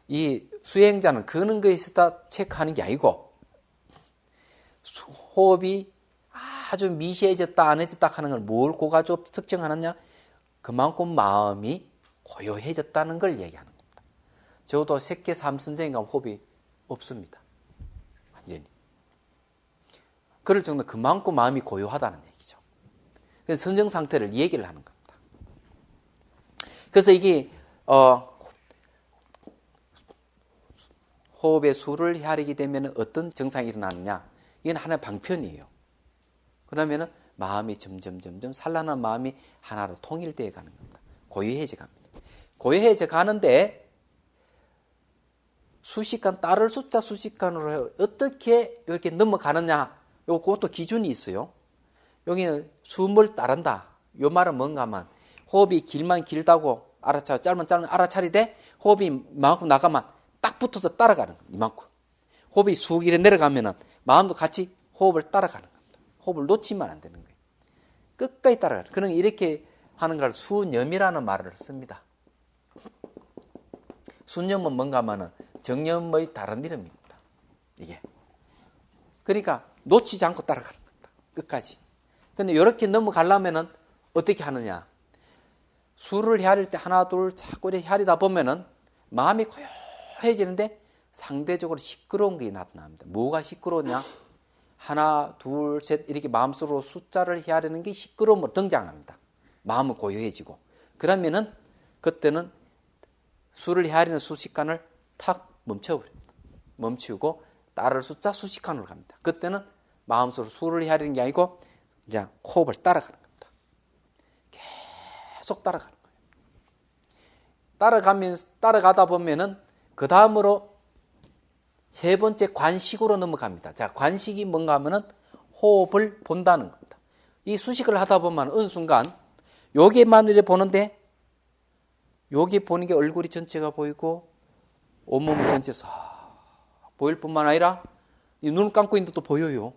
이 수행자는 그런 거에 있다 체크하는 게 아니고 호흡이 아주 미시해졌다 안 해졌다 하는 걸 뭘 고가지고 특정하느냐? 그만큼 마음이 고요해졌다는 걸 얘기하는 겁니다. 적어도 세계 3선생과 호흡이 없습니다. 완전히. 그럴 정도 그만큼 마음이 고요하다는 얘기죠. 그래서 선정 상태를 얘기를 하는 겁니다. 그래서 이게 호흡의 수를 헤아리게 되면 어떤 증상이 일어나느냐? 이건 하나의 방편이에요. 그러면은 마음이 점점 산란한 마음이 하나로 통일되어 가는 겁니다. 고요해져 갑니다. 고요해져 가는데 수식간 따를 숫자 수식간으로 어떻게 이렇게 넘어가느냐? 그것도 기준이 있어요. 여기는 숨을 따른다. 요 말은 뭔가 하면 호흡이 길다고 알아차, 짧으면 알아차리되 호흡이 이만큼 나가면 딱 붙어서 따라가는 거예요. 이만큼. 호흡이 쑥 이래 내려가면은 마음도 같이 호흡을 따라가는 겁니다. 호흡을 놓치면 안 되는 거예요. 끝까지 따라가는. 그런 이렇게 하는 걸 수념이라는 말을 씁니다. 수념은 뭔가 하면은 정념의 다른 이름입니다. 이게. 그러니까 놓치지 않고 따라가는 겁니다. 끝까지. 근데 이렇게 넘어가려면은 어떻게 하느냐? 수를 헤아릴 때 하나, 둘, 자꾸 이렇게 헤아리다 보면은 마음이 고요해지는데 상대적으로 시끄러운 게 나타납니다. 뭐가 시끄러우냐? 하나, 둘, 셋 이렇게 마음속으로 숫자를 헤아리는 게 시끄러움으로 등장합니다. 마음은 고요해지고. 그러면은 그때는 수를 헤아리는 수식간을 탁 멈춰버립니다. 멈추고 따를 숫자 수식간으로 갑니다. 그때는 마음속으로 수를 헤아리는 게 아니고 이제 호흡을 따라가는 겁니다. 계속 따라가는 거예요. 따라가다 보면은 그 다음으로 세 번째 관식으로 넘어갑니다. 자, 관식이 뭔가 하면은 호흡을 본다는 겁니다. 이 수식을 하다 보면 어느 순간 여기만 이렇게 보는데 여기 보는 게 얼굴이 전체가 보이고 온몸 전체에서 보일 뿐만 아니라 이 눈을 감고 있는데 또 보여요.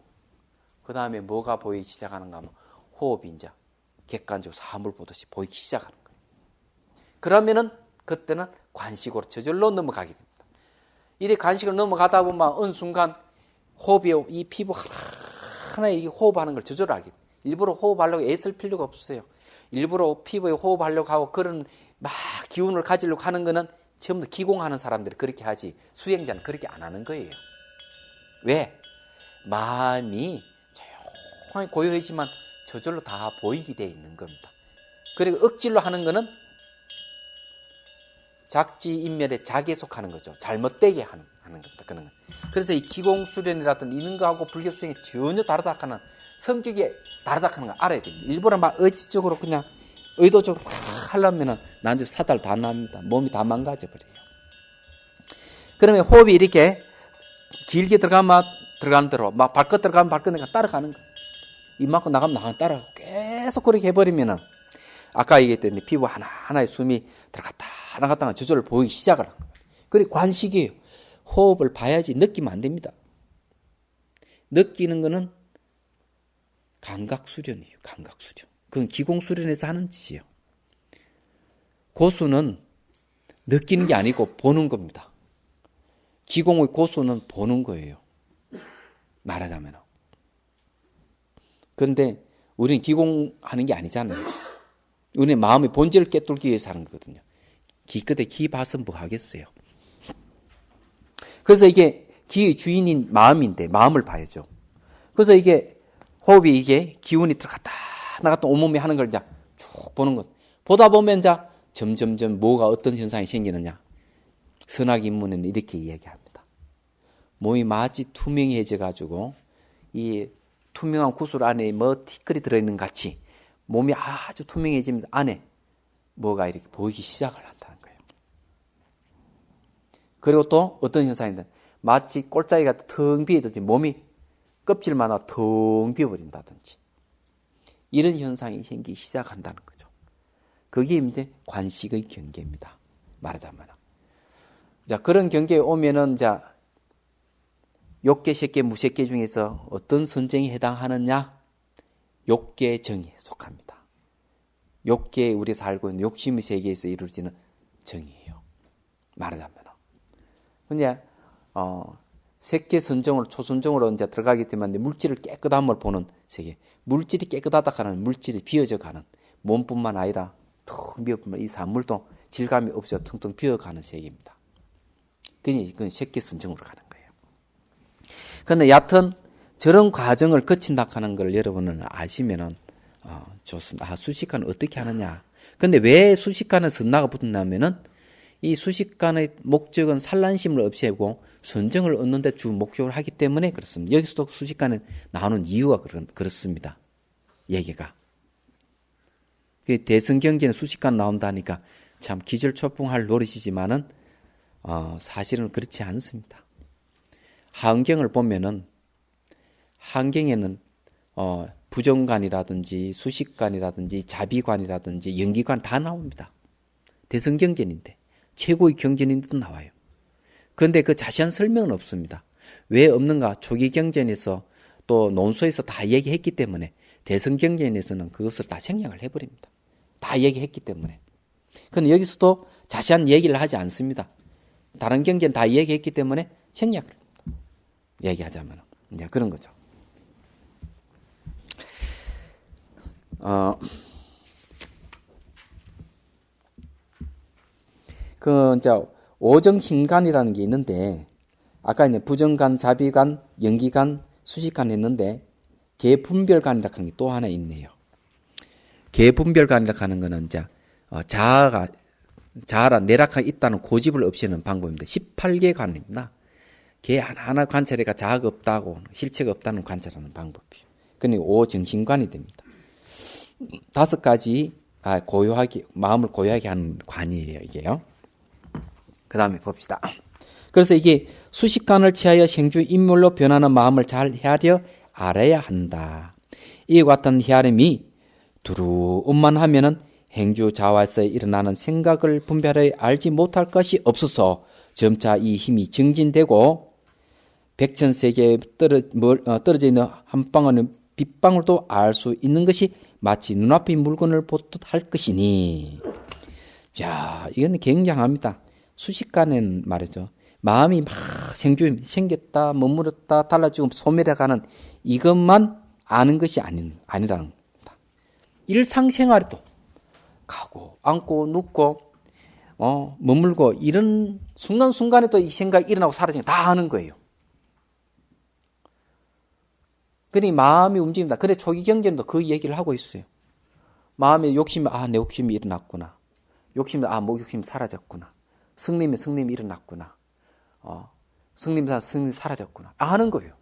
그 다음에 뭐가 보이기 시작하는가 하면 호흡이 이제 객관적으로 사물 보듯이 보이기 시작하는 거예요. 그러면은 그때는 관식으로 저절로 넘어가게 됩니다. 이래 관식을 넘어가다 보면 어느 순간 호흡이 이 피부 하나하나에 호흡하는 걸 저절로 알게 됩니다. 일부러 호흡하려고 애쓸 필요가 없어요. 일부러 피부에 호흡하려고 하고 그런 막 기운을 가지려고 하는 거는 전부 다 기공하는 사람들이 그렇게 하지 수행자는 그렇게 안 하는 거예요. 왜? 마음이 조용히 고요해지만 저절로 다 보이게 되어 있는 겁니다. 그리고 억지로 하는 거는 작지인멸에 자기에 속하는 거죠. 잘못되게 하는 겁니다. 그런 거. 그래서 이 기공수련이라든 이런 거하고 불교 수행이 전혀 다르다 하는 성격이 다르다 하는 거 알아야 됩니다. 일부러 막 의지적으로 그냥 의도적으로 막 하려면은 나중에 사달 다 납니다. 몸이 다 망가져 버려요. 그러면 호흡이 이렇게 길게 들어가면 들어가는 대로 막 발끝 들어가면 발끝 내가 따라가는 거. 이만큼 나가면 따라가고 계속 그렇게 해버리면은 아까 얘기했던 피부 하나하나의 숨이 들어갔다 나갔다가 저절로 보이기 시작을 하는 거예요. 그게 관식이에요. 호흡을 봐야지 느끼면 안 됩니다. 느끼는 거는 감각수련이에요. 감각수련. 그건 기공수련에서 하는 짓이에요. 고수는 느끼는 게 아니고 보는 겁니다. 기공의 고수는 보는 거예요. 말하자면. 그런데 우리는 기공하는 게 아니잖아요. 우리는 마음의 본질을 깨뚫기 위해서 하는 거거든요. 기껏해 기 봐서 뭐 하겠어요. 그래서 이게 기의 주인인 마음인데 마음을 봐야죠. 그래서 이게 호흡이 이게 기운이 들어갔다 나갔다 온몸에 하는 걸 이제 쭉 보는 것. 보다 보면 이제 점점점 뭐가 어떤 현상이 생기느냐. 선악인문에는 이렇게 이야기합니다. 몸이 마치 투명해져 가지고 이 투명한 구슬 안에 뭐 티끌이 들어있는 같이 몸이 아주 투명해지면서 안에 뭐가 이렇게 보이기 시작을 한다는 거예요. 그리고 또 어떤 현상인데 마치 꼴짜기가 텅 비어있듯이 몸이 껍질만 하나 텅 비어버린다든지 이런 현상이 생기기 시작한다는 거죠. 그게 이제 관식의 경계입니다. 말하자면. 자, 그런 경계에 오면은 자, 욕계, 색계, 무색계 중에서 어떤 선정에 해당하느냐? 욕계 정의에 속합니다. 욕계에 우리가 살고 있는 욕심의 세계에서 이루어지는 정의예요. 말하자면. 근데 색계 선정으로 초선정으로 이제 들어가기 때문에 물질을 깨끗함을 보는 세계. 물질이 깨끗하다 하는 물질이 비어져 가는 몸뿐만 아니라 텅 비어보면 이 산물도 질감이 없어 텅텅 비어가는 세계입니다. 그건 색계 선정으로 가는 거예요. 그런데 여하튼 저런 과정을 거친다 하는 걸 여러분은 아시면은 좋습니다. 수식관은 어떻게 하느냐. 근데 왜 수식관에 선나가 붙었냐면은 이 수식관의 목적은 산란심을 없애고 선정을 얻는 데 주 목적을 하기 때문에 그렇습니다. 여기서도 수식관에 나오는 이유가 그렇습니다. 얘기가. 대승경전에 수식관 나온다니까 참 기절초풍할 노릇이지만은 사실은 그렇지 않습니다. 한경을 보면은 한경에는 부정관이라든지 수식관이라든지 자비관이라든지 연기관 다 나옵니다. 대승경전인데 최고의 경전인데도 나와요. 그런데 그 자세한 설명은 없습니다. 왜 없는가? 초기경전에서 또 논소에서 다 얘기했기 때문에 대승경전에서는 그것을 다 생략을 해버립니다. 다 얘기했기 때문에. 그런데 여기서도 자세한 얘기를 하지 않습니다. 다른 경전 다 얘기했기 때문에 생략을 합니다. 얘기하자면 이제 그런 거죠. 이제 오정신간이라는 게 있는데, 아까 이제 부정간, 자비간, 연기간, 수식간 했는데, 개분별간이라는 게 또 하나 있네요. 개분별간이라고 하는 거는 이제, 자아라 내락하게 있다는 고집을 없애는 방법입니다. 18개 관입니다. 개 하나하나 관찰해가 자아가 없다고, 실체가 없다는 관찰하는 방법이에요. 그러니까 오정신관이 됩니다. 5가지, 마음을 고요하게 하는 관이에요, 이게요. 그 다음에 봅시다. 그래서 이게 수식관을 취하여 생주 인물로 변하는 마음을 잘 헤아려 알아야 한다. 이와 같은 헤아림이 두루움만 하면은 행주 자화에서 일어나는 생각을 분별하여 알지 못할 것이 없어서 점차 이 힘이 증진되고 백천세계에 떨어져 있는 한 방울의 빗방울도 알 수 있는 것이 마치 눈앞의 물건을 보듯 할 것이니. 자, 이건 굉장합니다. 수식간에는 말이죠. 마음이 막 생겼다, 머무렀다, 달라지고 소멸해가는 이것만 아는 것이 아니라는 겁니다. 일상생활에도 가고, 앉고, 눕고, 머물고, 이런 순간순간에도 이 생각이 일어나고 사라지는 다 아는 거예요. 그러니 마음이 움직인다. 그래, 초기 경전도 그 얘기를 하고 있어요. 마음에 욕심이, 내 욕심이 일어났구나. 욕심이, 욕심이 사라졌구나. 승님이 일어났구나. 승님이 사라졌구나. 아는 거예요.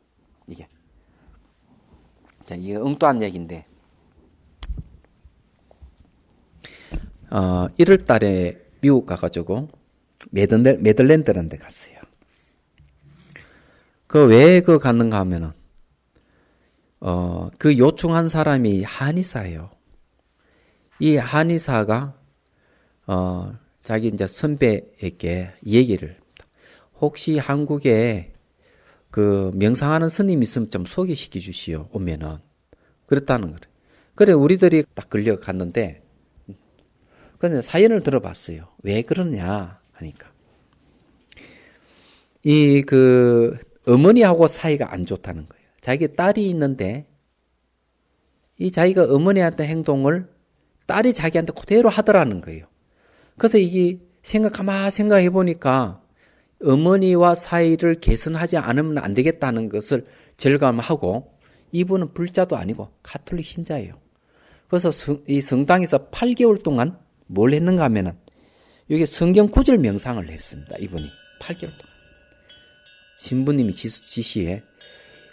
이게. 자, 이게 엉뚱한 얘기인데. 1월 달에 미국 가가지고 메들랜드라는 데 갔어요. 왜 갔는가 하면은, 그 요청한 사람이 한의사예요. 이 한의사가, 자기 이제 선배에게 얘기를, 혹시 한국에 그 명상하는 스님 있으면 좀 소개시켜 주시오, 오면은. 그랬다는 거예요. 그래, 우리들이 딱 끌려갔는데, 근데 사연을 들어봤어요. 왜 그러냐 하니까. 어머니하고 사이가 안 좋다는 거예요. 자기 딸이 있는데, 이 자기가 어머니한테 행동을 딸이 자기한테 그대로 하더라는 거예요. 그래서 이게 가만 생각해 보니까 어머니와 사이를 개선하지 않으면 안 되겠다는 것을 절감하고, 이분은 불자도 아니고 가톨릭 신자예요. 그래서 이 성당에서 8개월 동안 뭘 했는가 하면은, 여기 성경 구절 명상을 했습니다. 이분이 8개월 동안. 신부님이 지시에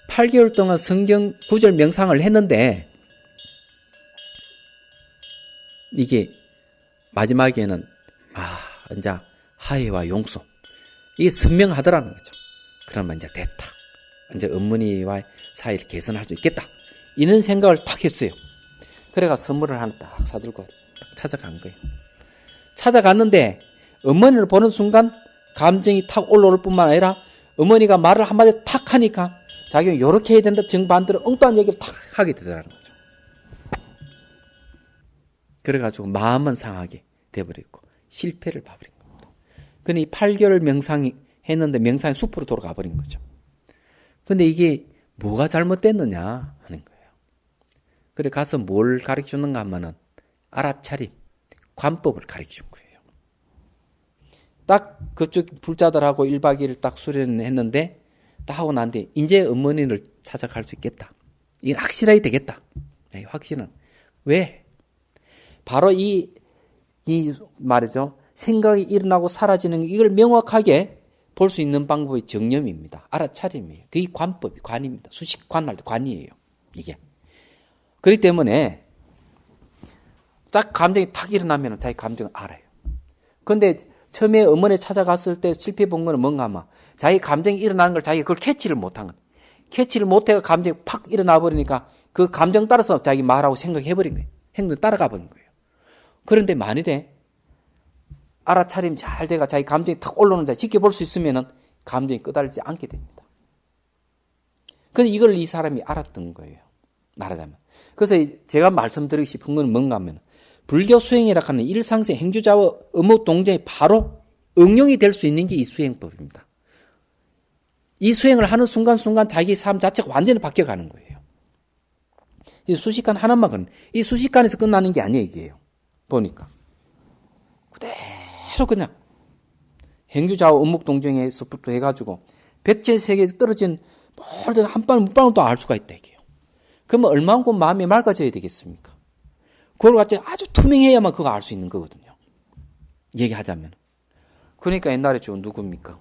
8개월 동안 성경 구절 명상을 했는데, 이게 마지막에는 이제 하해와 용서, 이게 선명하더라는 거죠. 그러면 이제 됐다. 이제 어머니와 사이를 개선할 수 있겠다. 이런 생각을 탁 했어요. 그래가 선물을 하나 딱 사들고 딱 찾아간 거예요. 찾아갔는데 어머니를 보는 순간 감정이 탁 올라올 뿐만 아니라 어머니가 말을 한마디 탁 하니까 자기는 이렇게 해야 된다 정반대로 엉뚱한 얘기를 탁 하게 되더라는 거죠. 그래가지고 마음은 상하게 돼버리고 실패를 봐버린 겁니다. 그러니 8개월 명상했는데 명상이 숲으로 돌아가 버린 거죠. 근데 이게 뭐가 잘못됐느냐 하는 거예요. 그래 가서 뭘 가르쳐 주는가 하면은 알아차림, 관법을 가르쳐 준 거예요. 딱 그쪽 불자들하고 1박 2일 딱 수련을 했는데 딱 하고 난데 이제 어머니를 찾아갈 수 있겠다. 이건 확실하게 되겠다. 확신은. 왜? 바로 이 말이죠. 생각이 일어나고 사라지는 이걸 명확하게 볼 수 있는 방법이 정념입니다. 알아차림이에요. 그게 관법이 관입니다. 수식관 할 때 관이에요. 이게. 그렇기 때문에 딱 감정이 탁 일어나면 자기 감정을 알아요. 그런데 처음에 어머니 찾아갔을 때 실패 본 거는 뭔가 하면 자기 감정이 일어나는 걸 자기가 그걸 캐치를 못한 거예요. 캐치를 못해서 감정이 팍 일어나 버리니까 그 감정 따라서 자기 말하고 생각해버린 거예요. 행동 따라가 버린 거예요. 그런데 만일에 알아차림 잘 돼가 자기 감정이 탁 올라오는 자 지켜볼 수 있으면은 감정이 끄달리지 않게 됩니다. 근데 이걸 이 사람이 알았던 거예요. 말하자면. 그래서 제가 말씀드리고 싶은 건 뭔가 하면 불교 수행이라 하는 일상생 행주자와 의무 동정이 바로 응용이 될 수 있는 게 이 수행법입니다. 이 수행을 하는 순간순간 자기 삶 자체가 완전히 바뀌어가는 거예요. 이 수식관 하나만 이 수식관에서 끝나는 게 아니에요, 이게요. 보니까. 그대로 그냥 행주자와 음묵동정에서부터 해가지고 백제세계에 떨어진 모든 한 방울 물방울도 알 수가 있다, 이게요. 그러면 얼마만큼 마음이 맑아져야 되겠습니까? 그걸 갖지 아주 투명해야만 그거 알 수 있는 거거든요. 얘기하자면. 그러니까 옛날에 저 누굽니까?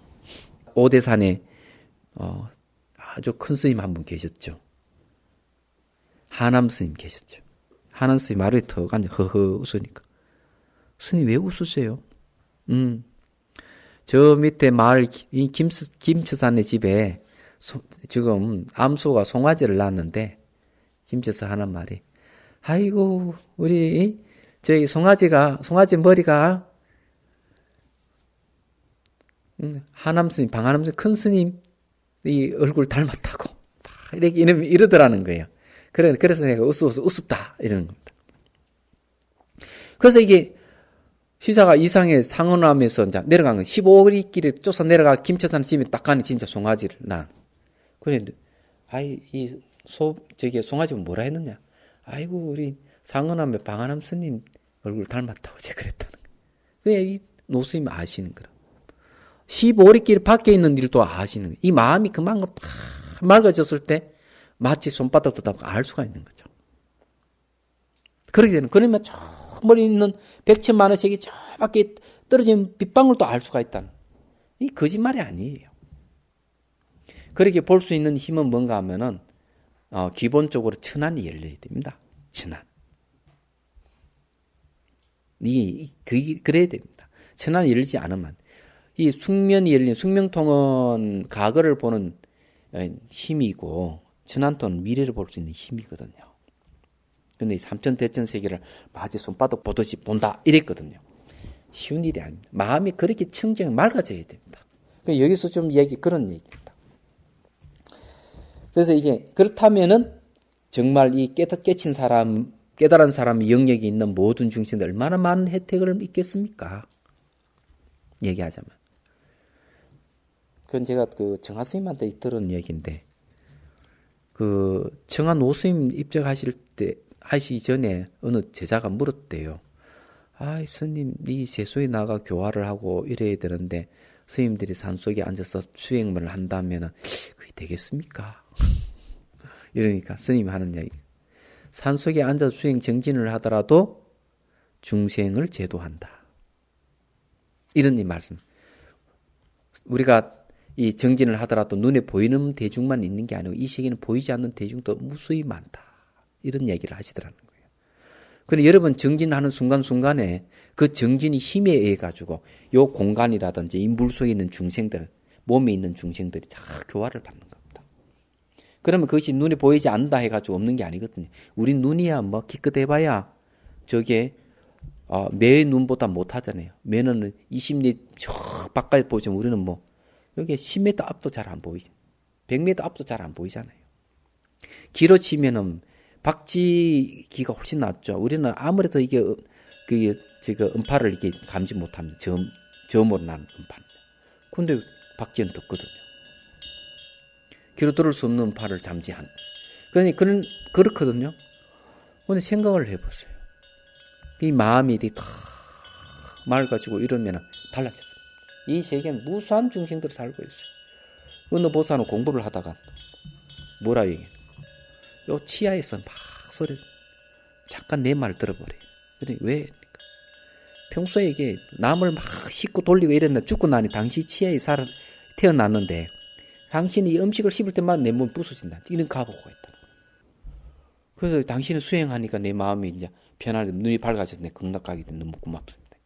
오대산에 아주 큰 스님 한 분 계셨죠. 하남 스님 계셨죠. 하남 스님 말을 턱 앉아 허허 웃으니까. 스님 왜 웃으세요? 저 밑에 마을 김처산의 집에 지금 암소가 송아지를 낳았는데 김처사 하는 말이 아이고 우리 저기 송아지 머리가 하남 스님 방하남 스님 큰 스님 이 얼굴 닮았다고 이렇게 이러더라는 거예요. 그래서 내가 웃었다 이러는 겁니다. 그래서 이게 시사가 이상의 상언함에서 이제 내려간 거 15리길에 쫓아 내려가 김처산 집에 딱 가니 진짜 송아지를 낳은. 그런데 저기 송아지가 뭐라 했느냐? 아이고 우리 상언함에 방하남 스님 얼굴 닮았다고 제가 그랬다는 거예요. 그냥 이 노스님 아시는 거라. 15리길 밖에 있는 일도 아시는 거예요. 이 마음이 그만큼 팍 맑아졌을 때 마치 손바닥도 다 알 수가 있는 거죠. 그러게 되는 그러면 저 멀리 있는 백천만의 세계 저 밖에 떨어진 빗방울도 알 수가 있다는 이 거짓말이 아니에요. 그렇게 볼 수 있는 힘은 뭔가 하면은 기본적으로 천안이 열려야 됩니다. 천안. 그래야 됩니다. 천안이 열리지 않으면 이 숙면이 열린 숙명통은 과거를 보는 힘이고 천안통은 미래를 볼 수 있는 힘이거든요. 근데 이 삼천대천 세계를 마치 손바닥 보듯이 본다 이랬거든요. 쉬운 일이 아닙니다. 마음이 그렇게 청정 맑아져야 됩니다. 여기서 좀 그런 얘기입니다. 그래서 이게 그렇다면은 정말 이 깨달은 사람의 영역이 있는 모든 중생들 얼마나 많은 혜택을 있겠습니까? 얘기하자면. 그건 제가 정화 스님한테 들은 얘기인데, 정화 노스님 하시기 전에 어느 제자가 물었대요. 스님, 네 세수에 나가 교화를 하고 이래야 되는데, 스님들이 산속에 앉아서 수행을 한다면, 그게 되겠습니까? 이러니까 스님이 하는 이야기. 산속에 앉아서 수행 정진을 하더라도 중생을 제도한다. 이런 말씀. 우리가 이 정진을 하더라도 눈에 보이는 대중만 있는 게 아니고 이 세계는 보이지 않는 대중도 무수히 많다. 이런 얘기를 하시더라는 거예요. 그런데 여러분 정진하는 순간순간에 그 정진이 힘에 의해 가지고 요 공간이라든지 이 물 속에 있는 중생들, 몸에 있는 중생들이 다 교화를 받는 겁니다. 그러면 그것이 눈에 보이지 않는다 해가지고 없는 게 아니거든요. 우리 눈이야 뭐 기껏 해봐야 저게 매의 눈보다 못하잖아요. 매는 20리 저 바깥에 보지만 우리는 뭐 여기 10m 앞도 잘 안 보이죠. 100m 앞도 잘 안 보이잖아요. 길어 치면은 박쥐기가 훨씬 낫죠. 우리는 아무래도 이게 제가 음파를 이게 감지 못합니다. 점으로 나는 음파입니다. 근데 박쥐는 떴거든요. 귀로 들을 수 없는 파를 잠재한. 그렇거든요. 근데 생각을 해보세요. 이 마음이 다 맑아지고 이러면 달라져요. 이 세계는 무수한 중생들이 살고 있어요. 어느 보사는 공부를 하다가 뭐라 얘기해? 요 치아에서 막 소리 잠깐 내 말 들어버려요. 그래 왜? 평소에 이게 남을 막 씻고 돌리고 이랬는데 죽고 나니 당신 치아에 태어났는데 당신이 이 음식을 씹을 때마다 내 몸이 부서진다. 이런 가보고가 있다. 그래서 당신은 수행하니까 내 마음이 이제 편안해 눈이 밝아져서 내 극락가게 돼 너무 고맙습니다.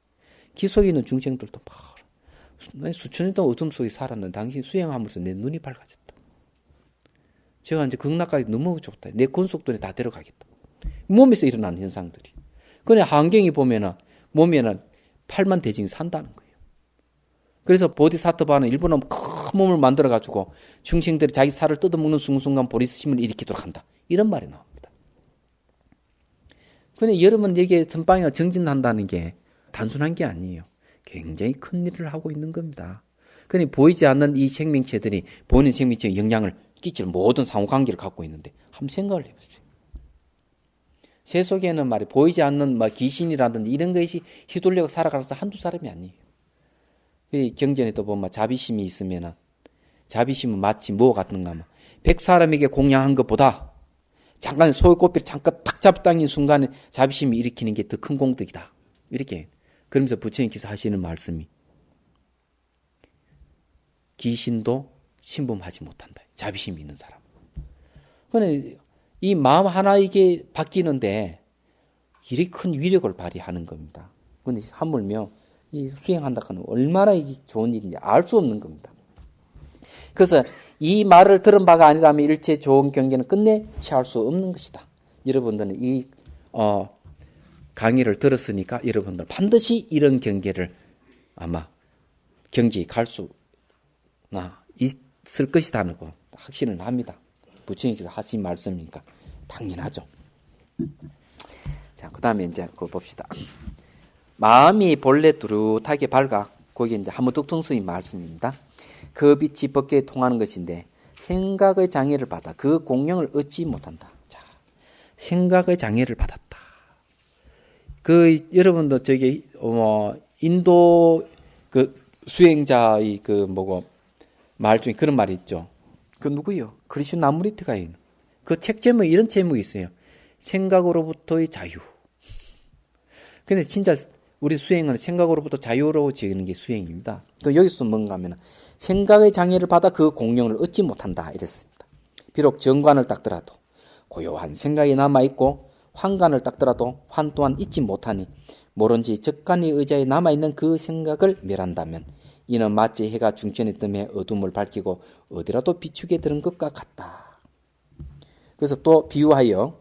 기속에 있는 중생들도 막 수천 년 동안 어둠 속에 살았는데 당신 수행하면서 내 눈이 밝아졌다. 제가 이제 극락가게 너무 좋다. 내 권속돈에 다 데려가겠다. 몸에서 일어나는 현상들이. 그래 한경이 보면은 몸에는 8만 대징이 산다는 거예요. 그래서 보디사트바는 일본은 큰 몸을 만들어가지고 중생들이 자기 살을 뜯어먹는 순간 보리스심을 일으키도록 한다. 이런 말이 나옵니다. 그런데 여러분 여기에 전방에 정진한다는 게 단순한 게 아니에요. 굉장히 큰 일을 하고 있는 겁니다. 그러니 보이지 않는 이 생명체들이 보이는 생명체에 영향을 끼칠 모든 상호관계를 갖고 있는데 한번 생각을 해보세요. 세 속에는 말이 보이지 않는 귀신이라든지 이런 것이 휘둘려 살아가서 한두 사람이 아니에요. 경전에도 보면 자비심이 있으면 자비심은 마치 뭐 같은가 하면 100사람에게 공양한 것보다 잠깐 소의 꽃비를 잠깐 탁 잡당긴 순간에 자비심이 일으키는 게 더 큰 공덕이다. 이렇게 그러면서 부처님께서 하시는 말씀이 귀신도 침범하지 못한다. 자비심이 있는 사람. 그런데 이 마음 하나 이게 바뀌는데 이렇게 큰 위력을 발휘하는 겁니다. 그런데 하물며 이 수행한다 하는 얼마나 이게 좋은 일인지 알 수 없는 겁니다. 그래서 이 말을 들은 바가 아니라면 일체 좋은 경계는 끝내 취할 수 없는 것이다. 여러분들은 이 강의를 들었으니까 여러분들 반드시 이런 경계를 아마 경지에 갈 수 있을 것이다는 거 확신을 합니다. 부처님께서 하신 말씀이니까 당연하죠. 자, 그 다음에 이제 그거 봅시다. 마음이 본래 뚜렷하게 밝아. 거기 이제 한무득통스의 말씀입니다. 그 빛이 법계에 통하는 것인데 생각의 장애를 받아 그 공명을 얻지 못한다. 자, 생각의 장애를 받았다. 여러분도 인도 수행자의 말 중에 그런 말이 있죠. 그 누구요? 크리슈나무리티가인. 그 책 제목에 이런 제목이 있어요. 생각으로부터의 자유. 근데 진짜 우리 수행은 생각으로부터 자유로워지는 게 수행입니다. 여기서 뭔가 하면 생각의 장애를 받아 그 공명을 얻지 못한다 이랬습니다. 비록 정관을 닦더라도 고요한 생각이 남아있고 환관을 닦더라도 환 또한 잊지 못하니 모른지 적간의 의자에 남아있는 그 생각을 멸한다면 이는 마치 해가 중천에 뜸에 어둠을 밝히고 어디라도 비추게 되는 것과 같다. 그래서 또 비유하여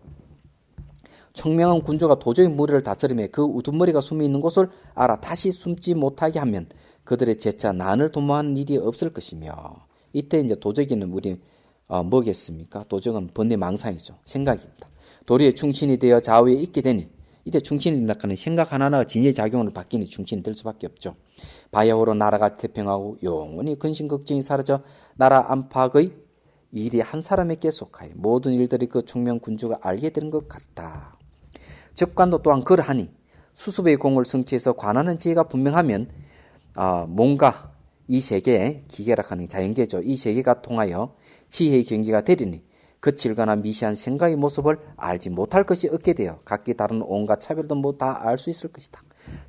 청명한 군주가 도저히 무리를 다스리며 그 우두머리가 숨이 있는 곳을 알아 다시 숨지 못하게 하면 그들의 재차 난을 도모하는 일이 없을 것이며 이때 이제 도적이는 우리 뭐겠습니까? 도적은 번뇌망상이죠. 생각입니다. 도리에 충신이 되어 좌우에 있게 되니 이때 충신이 된다는 생각 하나하나가 진의 작용을 바뀌니 충신이 될 수밖에 없죠. 바야흐로 나라가 태평하고 영원히 근심 걱정이 사라져 나라 안팎의 일이 한 사람에게 속하여 모든 일들이 그 총명 군주가 알게 되는 것 같다. 적관도 또한 그러하니 수습의 공을 성취해서 관하는 지혜가 분명하면 뭔가 이 세계에 기계락하는 자연계죠. 이 세계가 통하여 지혜의 경계가 되리니 거칠거나 미시한 생각의 모습을 알지 못할 것이 없게 되어 각기 다른 온갖 차별도 뭐 다 알 수 있을 것이다.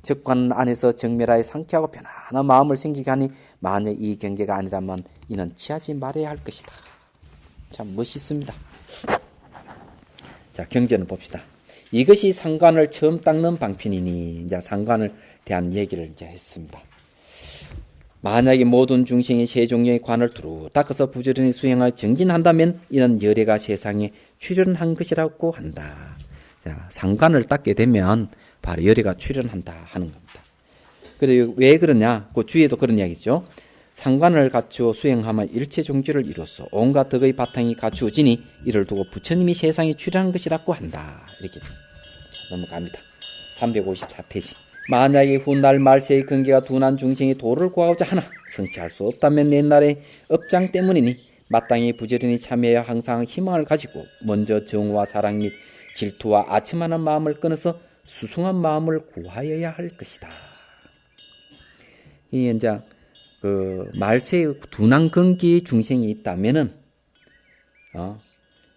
적관 안에서 정멸하여 상쾌하고 편안한 마음을 생기게 하니 만약 이 경계가 아니라면 이는 취하지 말아야 할 것이다. 참 멋있습니다. 자, 경전을 봅시다. 이것이 상관을 처음 닦는 방편이니 이제 상관을 대한 얘기를 이제 했습니다. 만약에 모든 중생이 세 종류의 관을 두루 닦아서 부지런히 수행하여 정진한다면 이는 열애가 세상에 출현한 것이라고 한다. 자, 상관을 닦게 되면 바로 열애가 출현한다 하는 겁니다. 그래서 왜 그러냐? 그 주위에도 그런 이야기죠. 상관을 갖추어 수행하면 일체 종주를 이루어서 온갖 덕의 바탕이 갖추어지니 이를 두고 부처님이 세상에 출현한 것이라고 한다. 이렇게 넘어갑니다. 354페이지. 만약에 훗날 말세의 근계가 둔한 중생이 도를 구하고자 하나 성취할 수 없다면 옛날의 업장 때문이니 마땅히 부지런히 참여하여 항상 희망을 가지고 먼저 정오와 사랑 및 질투와 아첨하는 마음을 끊어서 수승한 마음을 구하여야 할 것이다. 이 이제 그 말세의 둔한근기 중생이 있다면은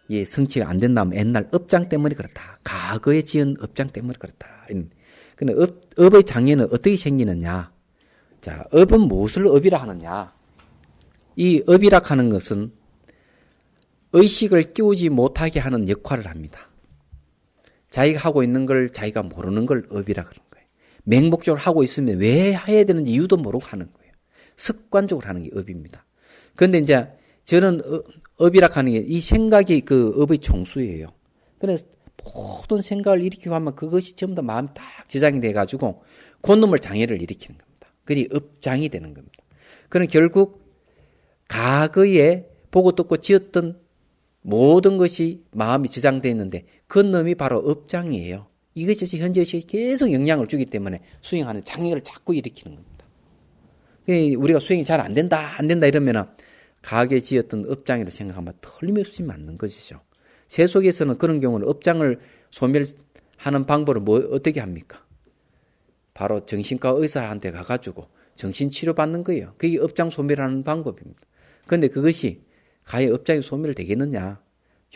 이 성취가 안 된다면 옛날 업장 때문에 그렇다. 과거에 지은 업장 때문에 그렇다. 근데 업의 장애는 어떻게 생기느냐? 자, 업은 무엇을 업이라 하느냐? 이 업이라 하는 것은 의식을 끼우지 못하게 하는 역할을 합니다. 자기가 하고 있는 걸 자기가 모르는 걸 업이라 그러는 거예요. 맹목적으로 하고 있으면 왜 해야 되는지 이유도 모르고 하는 거예요. 습관적으로 하는 게 업입니다. 그런데 이제 저는 업이라 하는 게 이 생각이 그 업의 총수예요. 그래서 모든 생각을 일으키고 하면 그것이 전부 다 마음이 딱 저장이 돼가지고 그놈을 장애를 일으키는 겁니다. 그게 업장이 되는 겁니다. 그럼 결국 과거에 보고 듣고 지었던 모든 것이 마음이 저장되어 있는데 그 놈이 바로 업장이에요. 이것이 현재 시에 계속 영향을 주기 때문에 수행하는 장애를 자꾸 일으키는 겁니다. 우리가 수행이 잘 안 된다 이러면은 과거에 지었던 업장이라고 생각하면 틀림없이 맞는 것이죠. 세속에서는 그런 경우는 업장을 소멸하는 방법을 어떻게 합니까? 바로 정신과 의사한테 가가지고 정신치료 받는 거예요. 그게 업장 소멸하는 방법입니다. 그런데 그것이 과연 업장이 소멸되겠느냐?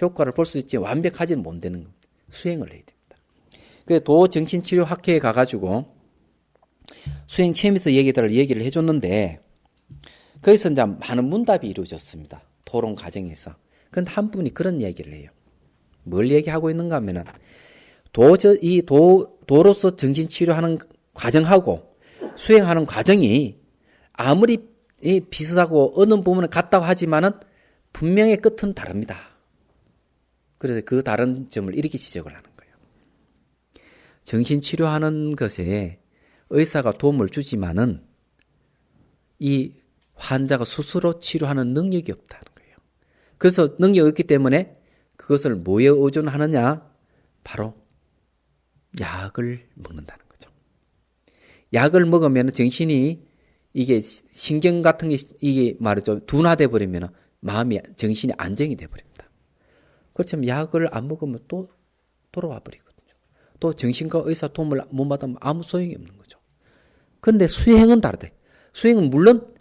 효과를 볼 수 있지 완벽하지는 못 되는 겁니다. 수행을 해야 됩니다. 그래서 도정신치료학회에 가가지고 수행 체험에서 얘기를 해줬는데 거기서 이제 많은 문답이 이루어졌습니다. 토론 과정에서. 그런데 한 분이 그런 얘기를 해요. 뭘 얘기하고 있는가 하면은 도로서 정신치료하는 과정하고 수행하는 과정이 아무리 비슷하고 어느 부분은 같다고 하지만은 분명히 끝은 다릅니다. 그래서 그 다른 점을 이렇게 지적을 하는 거예요. 정신치료하는 것에 의사가 도움을 주지만은 이 환자가 스스로 치료하는 능력이 없다는 거예요. 그래서 능력이 없기 때문에 그것을 뭐에 의존하느냐? 바로 약을 먹는다는 거죠. 약을 먹으면 정신이 이게 신경 같은 게 이게 말이죠. 둔화돼 버리면 마음이 정신이 안정이 돼 버립니다. 그렇지만 약을 안 먹으면 또 돌아와 버리거든요. 또 정신과 의사 도움을 못 받으면 아무 소용이 없는 거죠. 그런데 수행은 다르대. 수행은 물론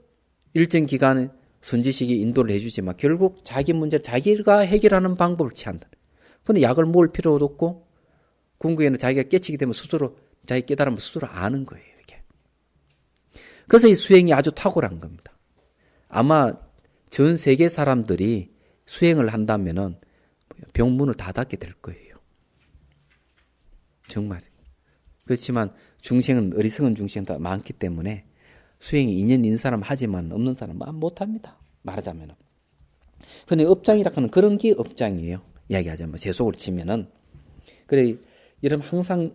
일정 기간에 선지식이 인도를 해주지만 결국 자기 문제를 자기가 해결하는 방법을 취한다. 그런데 약을 먹을 필요도 없고 궁극에는 자기가 깨치게 되면 스스로 자기 깨달으면 스스로 아는 거예요. 이게. 그래서 이 수행이 아주 탁월한 겁니다. 아마 전 세계 사람들이 수행을 한다면은 병문을 다 닫게 될 거예요. 정말. 그렇지만 중생은 어리석은 중생은 다 많기 때문에 수행이 인연 있는 사람 하지만 없는 사람 못합니다. 말하자면. 그런데 업장이라 하는 그런 게 업장이에요. 이야기하자면 세속으로 치면은. 그래 이러면 항상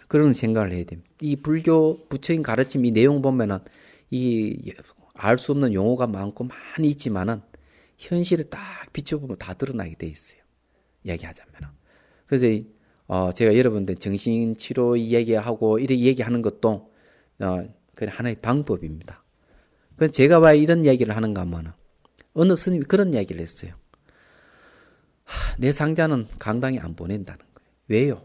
그런 생각을 해야 됩니다. 이 불교 부처인 가르침 이 내용 보면은 이 알 수 없는 용어가 많고 많이 있지만은 현실에 딱 비춰보면 다 드러나게 돼 있어요. 이야기하자면은. 그래서 제가 여러분들 정신치료 이야기하고 이렇게 얘기하는 것도 그냥 하나의 방법입니다. 그래서 제가 왜 이런 이야기를 하는가 하면 어느 스님이 그런 이야기를 했어요. 내 상자는 강당에 안 보낸다는 거예요. 왜요?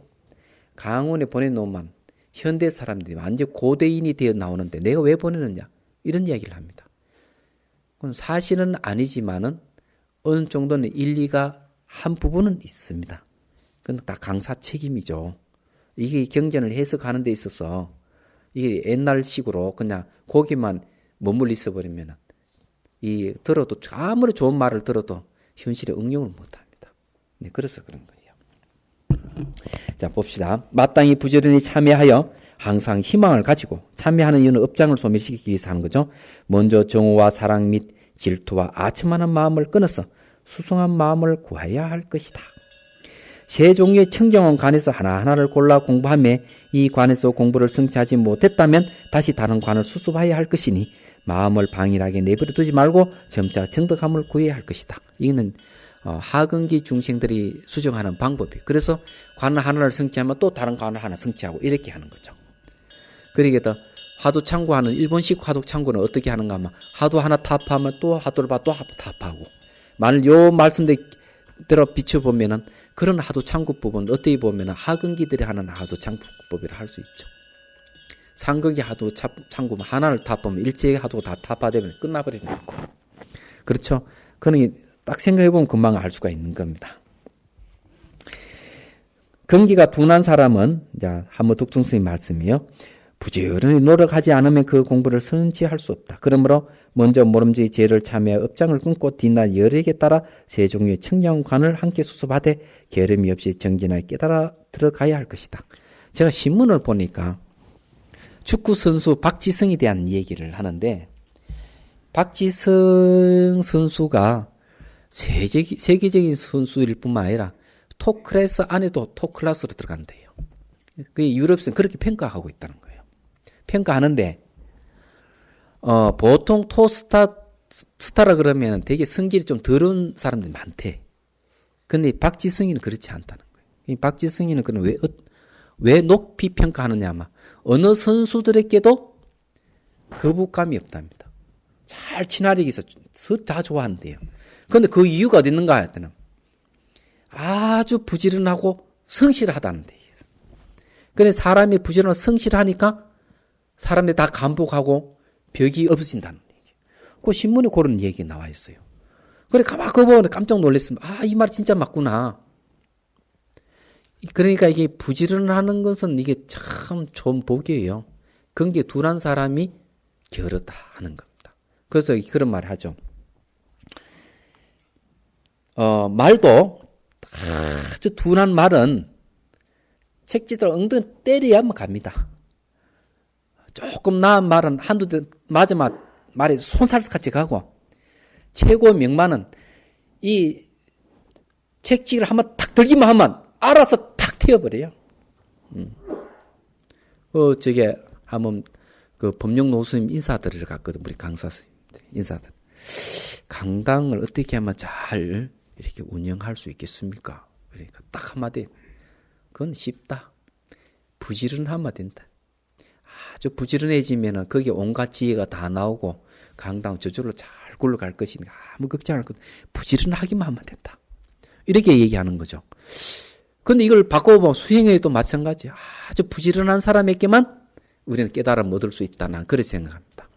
강원에 보내놓으면 현대 사람들이 완전 고대인이 되어 나오는데 내가 왜 보내느냐? 이런 이야기를 합니다. 그건 사실은 아니지만은 어느 정도는 일리가 한 부분은 있습니다. 그건 다 강사 책임이죠. 이게 경전을 해석하는 데 있어서 이게 옛날식으로 그냥 거기만 머물러 있어버리면 이 들어도 아무리 좋은 말을 들어도 현실에 응용을 못합니다. 네, 그래서 그런 거예요. 자, 봅시다. 마땅히 부지런히 참여하여 항상 희망을 가지고 참여하는 이유는 업장을 소멸시키기 위해서 하는 거죠. 먼저 정오와 사랑 및 질투와 아첨하는 마음을 끊어서 수승한 마음을 구해야 할 것이다. 세 종류의 청정원 관에서 하나하나를 골라 공부하며 이 관에서 공부를 성취하지 못했다면 다시 다른 관을 수습해야 할 것이니 마음을 방일하게 내버려 두지 말고 점차 정덕함을 구해야 할 것이다. 이거는 하근기 중생들이 수정하는 방법이에요. 그래서 관을 하나를 성취하면 또 다른 관을 하나 성취하고 이렇게 하는 거죠. 그러기에 또 하도 참고하는 일본식 화도 참고는 어떻게 하는가 하면 하도 하나 타파하면 또 하도를 봐 또 타파하고 만일 요 말씀대로 비춰보면은 그런 하도 참고법은 어떻게 보면은 하근기들이 하는 하도 참고법이라 할 수 있죠. 상극이 하도 참고면 하나를 타보면 일제히 하도 다 타파되면 끝나버리는 거고. 그렇죠? 그는 딱 생각해보면 금방 알 수가 있는 겁니다. 근기가 둔한 사람은, 자, 한번 득중스님 말씀이요. 부지런히 노력하지 않으면 그 공부를 선지할 수 없다. 그러므로 먼저 모름지기 제를 참여하여 업장을 끊고 뒷날 여력에 따라 세 종류의 청량관을 함께 수습하되 게으름이 없이 정진하여 깨달아 들어가야 할 것이다. 제가 신문을 보니까 축구 선수 박지성에 대한 얘기를 하는데 박지성 선수가 세계적인 선수일 뿐만 아니라 톱클래스 안에도 톱클래스로 들어간대요. 그 유럽에서는 그렇게 평가하고 있다는 거예요. 평가하는데 보통 스타라 그러면 되게 성질이 좀 더러운 사람들이 많대. 근데 박지성이는 그렇지 않다는 거예요. 박지성이는 그는 왜 높이 평가하느냐 하면 어느 선수들에게도 거부감이 없답니다. 잘 친화력이 있어 다 좋아한대요. 근데 그 이유가 어디 있는가 했더니 아주 부지런하고 성실하다는 데예요. 그래 사람이 부지런하고 성실하니까 사람들이 다 감복하고 벽이 없어진다는 얘기예요. 그 신문에 그런 얘기 나와 있어요. 그래 가만 그거 보고 깜짝 놀랐습니다. 아, 이 말 진짜 맞구나. 그러니까 이게 부지런하는 것은 이게 참 좋은 복이에요. 근기에 둔한 사람이 게으르다 하는 겁니다. 그래서 그런 말 하죠. 말도 아주 둔한 말은 책지대로 엉덩이 때려야만 갑니다. 조금 나은 말은 한두 대 맞으면 말이 손살같이 가고 최고의 명만은 이 책지를 한번 탁 들기만 하면 알아서 탁 튀어버려요. 저게 한번 그 법령노수님 인사드리러 갔거든. 우리 강사 선생님들 인사들. 강당을 어떻게 하면 잘 이렇게 운영할 수 있겠습니까? 그러니까 딱 한마디. 그건 쉽다. 부지런하면 된다. 아주 부지런해지면은 거기에 온갖 지혜가 다 나오고 강당 저절로 잘 굴러갈 것이니까 아무 걱정할 것 부지런하기만 하면 된다. 이렇게 얘기하는 거죠. 근데 이걸 바꿔보면 수행에도 마찬가지. 아주 부지런한 사람에게만 우리는 깨달음 얻을 수 있다. 난 그렇게 생각합니다.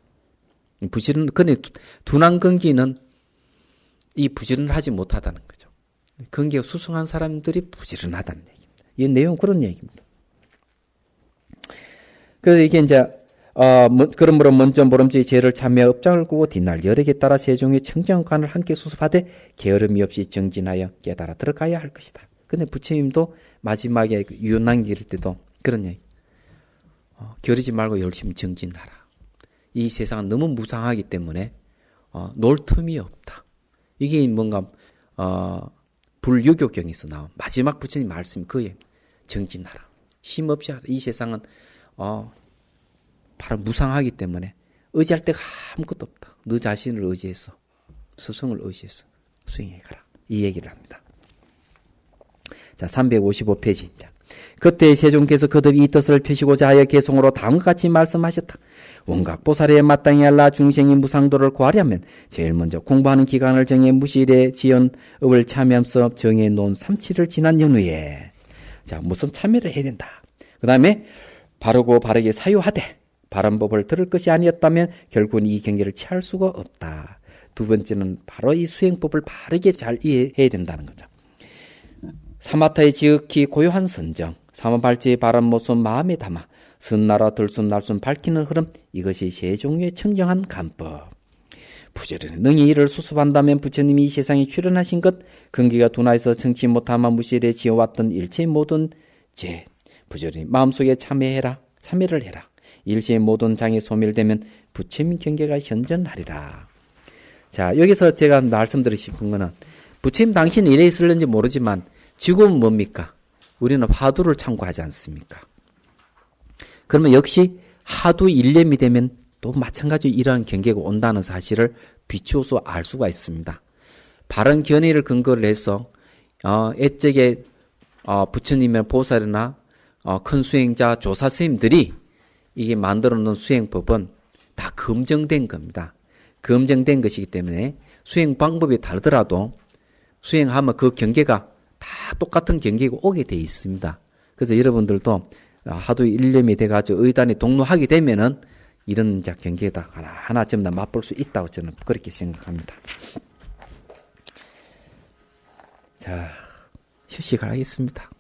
근데 둔한 근기는 이 부지런하지 못하다는 거죠. 근기가 수승한 사람들이 부지런하다는 얘기입니다. 이 내용 그런 얘기입니다. 그래서 이게 이제 그러므로 먼저 모름지기 제를 참여하여 업장을 꾸고 뒷날 여력에 따라 세종의 청정관을 함께 수습하되 게으름이 없이 정진하여 깨달아 들어가야 할 것이다. 근데 부처님도 마지막에 유난 기를 때도 그런 얘기. 게으르지 말고 열심히 정진하라. 이 세상은 너무 무상하기 때문에 놀 틈이 없다. 이게 뭔가 불유교경에서 나온 마지막 부처님 말씀이 그예요. 정진하라. 힘없이 하라. 이 세상은 바로 무상하기 때문에 의지할 데가 아무것도 없다. 너 자신을 의지해서 스승을 의지해서 수행해가라. 이 얘기를 합니다. 자, 355페이지입니다. 그때 세종께서 거듭 이 뜻을 펴시고자 하여 개송으로 다음과 같이 말씀하셨다. 원각보살에 마땅히 할라 중생이 무상도를 구하려면 제일 먼저 공부하는 기간을 정해 무실의 지연업을 참여하면서 정해 놓은 삼치를 지난 연후에 자 무슨 참여를 해야 된다. 그 다음에 바르고 바르게 사유하되 바른 법을 들을 것이 아니었다면 결국은 이 경계를 취할 수가 없다. 두 번째는 바로 이 수행법을 바르게 잘 이해해야 된다는 거죠. 사마타의 지극히 고요한 선정, 사마발지의 바른 모습 마음에 담아 선나라 들숨날숨 밝히는 흐름, 이것이 세 종류의 청정한 간법. 부지런히 능히 이를 수습한다면 부처님이 이 세상에 출현하신 것, 근기가 둔하여서 정치 못하마 무실에 지어왔던 일체의 모든 죄, 부지런히 마음속에 참여를 해라. 일체의 모든 장이 소멸되면 부처님 경계가 현존하리라. 자, 여기서 제가 말씀드리고 싶은 거는 부처님 당신 이래 있을는지 모르지만 지금은 뭡니까? 우리는 화두를 참고하지 않습니까? 그러면 역시 하두 일념이 되면 또 마찬가지로 이러한 경계가 온다는 사실을 비추어서 알 수가 있습니다. 바른 견해를 근거를 해서 애적에 부처님의 보살이나 큰 수행자 조사 스님들이 이게 만들어 놓은 수행법은 다 검증된 겁니다. 검증된 것이기 때문에 수행 방법이 다르더라도 수행하면 그 경계가 다 똑같은 경계가 오게 돼 있습니다. 그래서 여러분들도 하도 일념이 돼가지고 의단에 동로하게 되면은 이런 경계가 하나 전부 다 맛볼 수 있다고 저는 그렇게 생각합니다. 자, 휴식을 하겠습니다.